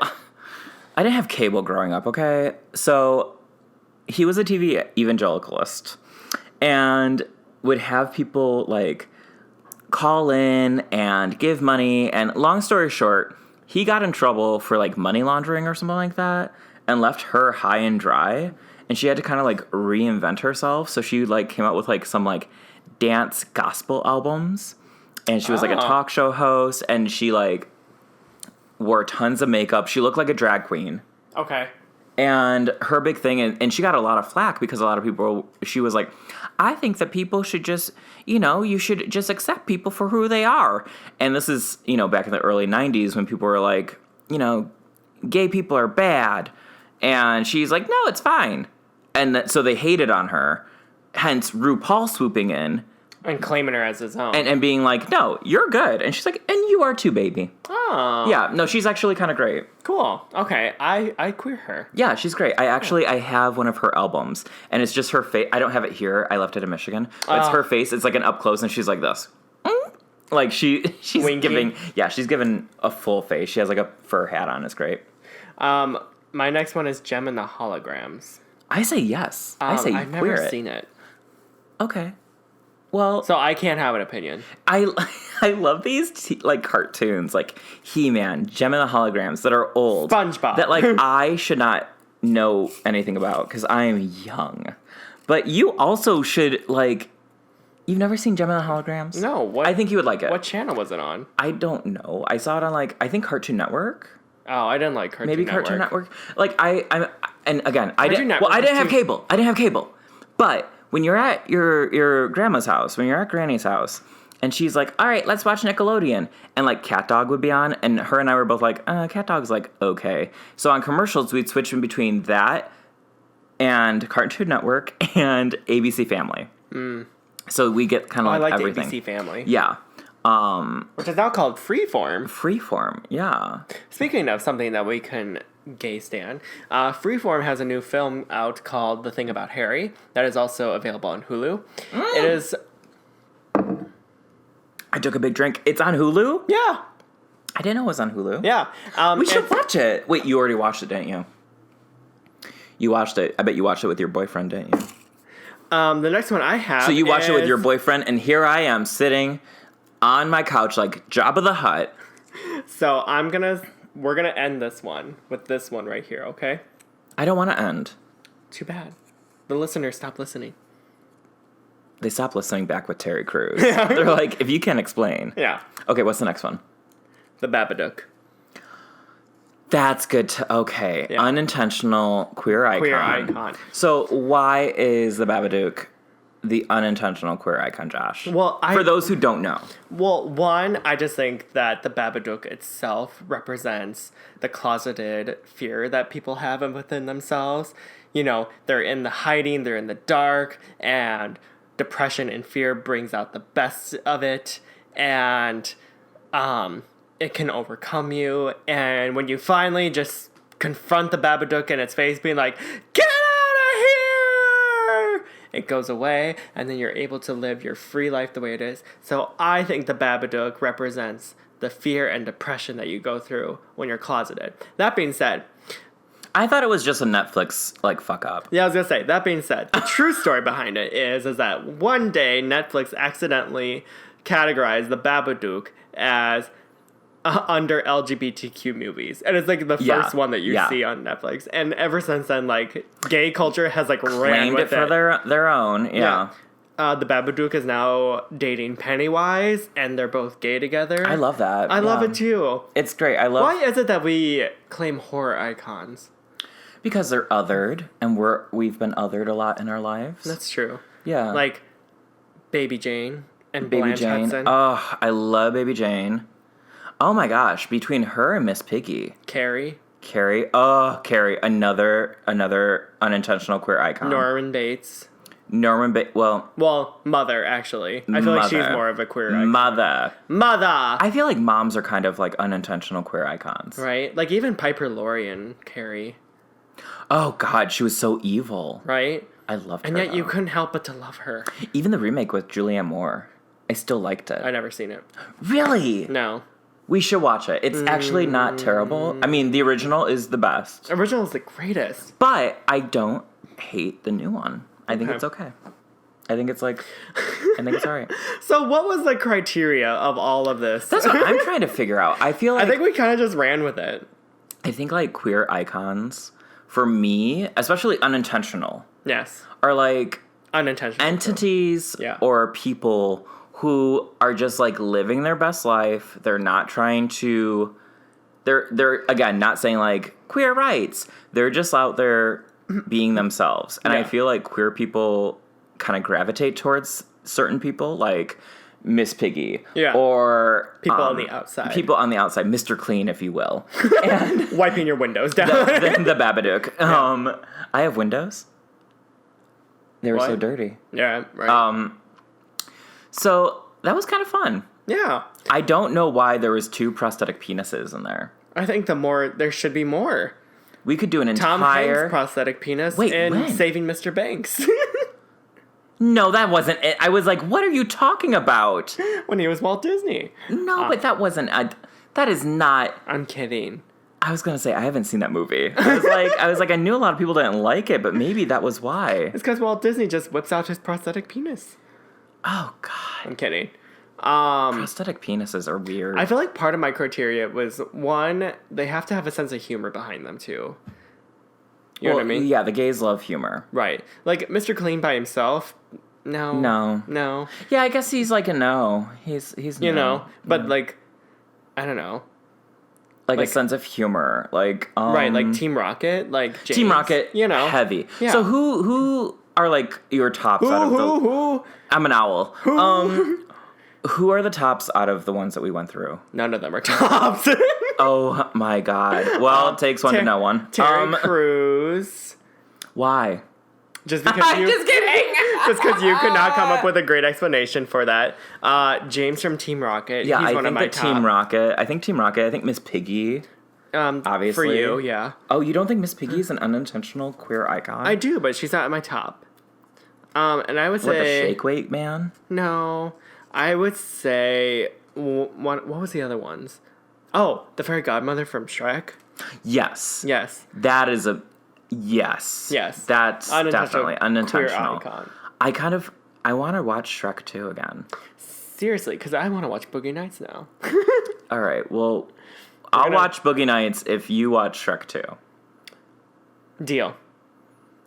I didn't have cable growing up, okay? So he was a TV evangelicalist and would have people like call in and give money. And long story short, he got in trouble for like money laundering or something like that and left her high and dry. And she had to kind of like reinvent herself. So she like came out with like some like dance gospel albums. And she was like a talk show host. And she like wore tons of makeup. She looked like a drag queen. Okay. And her big thing, and she got a lot of flack because a lot of people, she was like, I think that people should just, you should just accept people for who they are. And this is, back in the early 90s when people were like, gay people are bad. And she's like, no, it's fine. And so they hated on her. Hence RuPaul swooping in. And claiming her as his own. And being like, no, you're good. And she's like, and you are too, baby. Oh. Yeah, no, she's actually kind of great. Cool. Okay, I queer her. Yeah, she's great. I have one of her albums, and it's just her face. I don't have it here. I left it in Michigan. But it's her face. It's like an up close, and she's like this. Like she's Winking. she's giving a full face. She has like a fur hat on. It's great. My next one is Gem and the Holograms. I say yes. I say I've queer never it. seen it. Okay. Well, So I can't have an opinion. I love these like cartoons, like He-Man, Gem and the Holograms that are old. SpongeBob. That like I should not know anything about because I am young. But you also should like. You've never seen Gem and the Holograms? No. What? I think you would like it. What channel was it on? I don't know. I saw it on like I think Cartoon Network. Oh, I didn't like Cartoon Maybe Network. Cartoon Network. Like and again, I didn't. Network Well, I was didn't have too- cable. I didn't have cable. But when you're at your grandma's house, when you're at Granny's house, and she's like, "All right, let's watch Nickelodeon," and like Cat Dog would be on, and her and I were both like, "Cat Dog's like okay." So on commercials, we'd switch in between that and Cartoon Network and ABC Family. So we get kind of I like like everything. the ABC Family. Yeah. Which is now called Freeform. Freeform. Yeah. Speaking of something that we can gay stan, Freeform has a new film out called The Thing About Harry that is also available on Hulu. It is... I took a big drink. It's on Hulu? Yeah. I didn't know it was on Hulu. Yeah. We should watch it. Wait, you already watched it, didn't you? You watched it. I bet you watched it with your boyfriend, didn't you? The next one I have So you watched it with is- your boyfriend, and here I am sitting on my couch like Jabba the Hutt. So we're gonna end this one with this one right here, okay? I don't want to end. Too bad. The listeners stopped listening. They stopped listening back with Terry Crews. They're like, if you can't explain. Yeah. Okay, what's the next one? The Babadook. That's good to, okay. Yeah. Unintentional queer icon. Queer icon. So why is the Babadook the unintentional queer icon, Josh? Well, For those who don't know. Well, one, I just think that the Babadook itself represents the closeted fear that people have within themselves. They're in the hiding, they're in the dark, and depression and fear brings out the best of it, and it can overcome you. And when you finally just confront the Babadook in its face, being like, "Get out of here!" it goes away, and then you're able to live your free life the way it is. So I think the Babadook represents the fear and depression that you go through when you're closeted. That being said, I thought it was just a Netflix, like, fuck up. yeah, I was gonna say, that being said, the true story behind it is that one day Netflix accidentally categorized the Babadook as under LGBTQ movies, and it's like the first one that you see on Netflix. And ever since then, like, gay culture has like ran Claimed with it for their own, yeah. The Babadook is now dating Pennywise, and they're both gay together. I love that. I love yeah. it too. It's great. I love Why is it that we claim horror icons? because they're othered, and we've been othered a lot in our lives. That's true. yeah. Like Baby Jane and Baby Blanche Jane. Hudson. Oh, I love Baby Jane. Oh my gosh, between her and Miss Piggy. Carrie. Carrie, another unintentional queer icon. Norman Bates. Well, Mother, actually. I feel like she's Mother. more of a queer icon. Mother. Mother! I feel like moms are kind of like unintentional queer icons. Right? Like even Piper Laurie and Carrie. Oh God, she was so evil. Right? I loved her. And yet you though. couldn't help but to love her. Even the remake with Julianne Moore. I still liked it. I never seen it. Really? No. We should watch it. It's actually not terrible. I mean, the original is the best. Original is the greatest. But I don't hate the new one. I think Okay. it's okay. I think it's all right. So what was the criteria of all of this? That's what I'm trying to figure out. I feel like I think we kind of just ran with it. I think like queer icons for me, especially unintentional, Yes. are like Unintentional. entities Yeah. or people who are just like living their best life. They're not trying to they're again not saying like queer rights. They're just out there being themselves. And I Yeah. feel like queer people kind of gravitate towards certain people like Miss Piggy Yeah. or People on the outside. People on the outside, Mr. Clean if you will. And Wiping your windows down. the Babadook. I have windows. They were so What? dirty. Yeah, right. So that was kind of fun. Yeah. I don't know why there was 2 prosthetic penises in there. I think there should be more. We could do an Tom entire. Hanks' prosthetic penis Wait, in when? Saving Mr. Banks. No, that wasn't it. I was like, what are you talking about? When he was Walt Disney. No, but that wasn't. That is not. I'm kidding. I was gonna say I haven't seen that movie. I was like, I knew a lot of people didn't like it, but maybe that was why. It's because Walt Disney just whips out his prosthetic penis. Oh God, I'm kidding. prosthetic penises are weird. I feel like part of my criteria was, one, they have to have a sense of humor behind them, too. You know what I mean? Yeah, the gays love humor. Right. Like, Mr. Clean by himself, no. Yeah, I guess he's like a no. He's You no. know? But, like, I don't know. like a like- sense of humor, like Right, like Team Rocket, like James. Team Rocket, you know. heavy. Yeah. So who are like your tops out of the? Who? I'm an owl. Who are the tops out of the ones that we went through? None of them are tops. Oh my God! Well, it takes one to know one. Terry Crews. Why? Just because I'm you just kidding. just because you could not come up with a great explanation for that. James from Team Rocket. Yeah, he's I one of think my that top. Team Rocket. I think Team Rocket. I think Miss Piggy. Obviously. For you, yeah. Oh, you don't think Miss Piggy is an unintentional queer icon? I do, but she's not at my top. And I would What, the say shake weight man? no. I would say what was the other ones? Oh, the fairy godmother from Shrek. Yes. Yes. That is a yes. Yes. That's definitely unintentional. Queer icon. I want to watch Shrek 2 again. Seriously, because I want to watch Boogie Nights now. All right. Well, I'll watch Boogie Nights if you watch Shrek 2. Deal.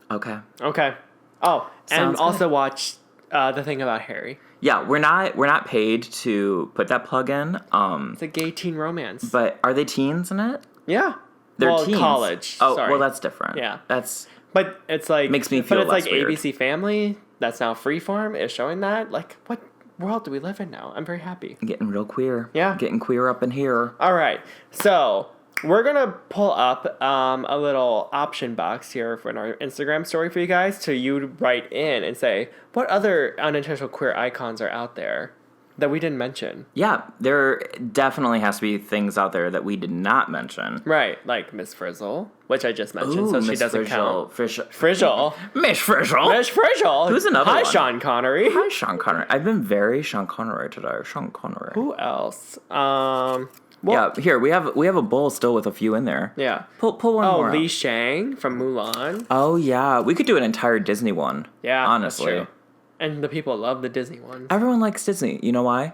Okay. Okay. Oh, and Sounds also watch the thing about Harry. Yeah, we're not paid to put that plug in. It's a gay teen romance. But are they teens in it? Yeah. They're well, teens. college. Oh, sorry. well, that's different. Yeah. That's But it's like Makes me feel But it's less like weird. ABC Family. That's now Freeform is showing that. Like, what world do we live in now? I'm very happy. getting real queer. Yeah. Getting queer up in here. All right, so we're gonna pull up a little option box here for our Instagram story for you guys to you write in and say what other unintentional queer icons are out there that we didn't mention. Yeah, there definitely has to be things out there that we did not mention. Right, like Miss Frizzle, which I just mentioned, so she Miss doesn't Frizzle. count. Frizzle. Miss Miss Frizzle. Frizzle. Who's another Hi, one? Sean Connery. Hi, Sean Connery. I've been very Sean Connery today. Sean Connery. Who else? Well, Yeah, here we have a bowl still with a few in there. yeah. Pull one Oh, more. out. Li Shang from Mulan. Oh yeah, we could do an entire Disney one. Yeah, honestly, that's true. And the people love the Disney ones everyone likes Disney. You know why?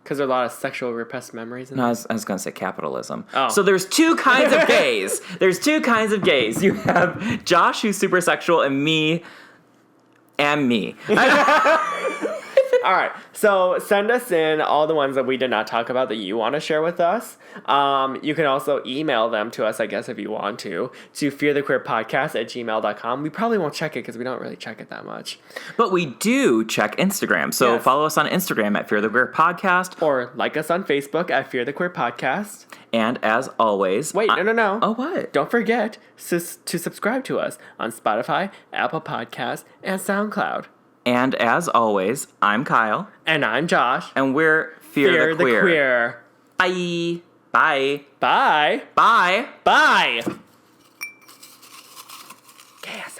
because there are a lot of sexual repressed memories. In No, I was gonna say capitalism. Oh. So there's 2 kinds of gays. There's 2 kinds of gays. You have Josh, who's super sexual, and me. All right, so send us in all the ones that we did not talk about that you want to share with us. You can also email them to us, I guess, if you want to fearthequeerpodcast@gmail.com. We probably won't check it because we don't really check it that much. But we do check Instagram. So Yes. follow us on Instagram at Fear the Queer Podcast. Or like us on Facebook at Fear the Queer Podcast. And as always, Wait, no. Oh, what? Don't forget to subscribe to us on Spotify, Apple Podcasts, and SoundCloud. And as always, I'm Kyle, And I'm Josh. and we're Fear, the Queer. Bye. Bye. Bye. Bye. Bye. Yes.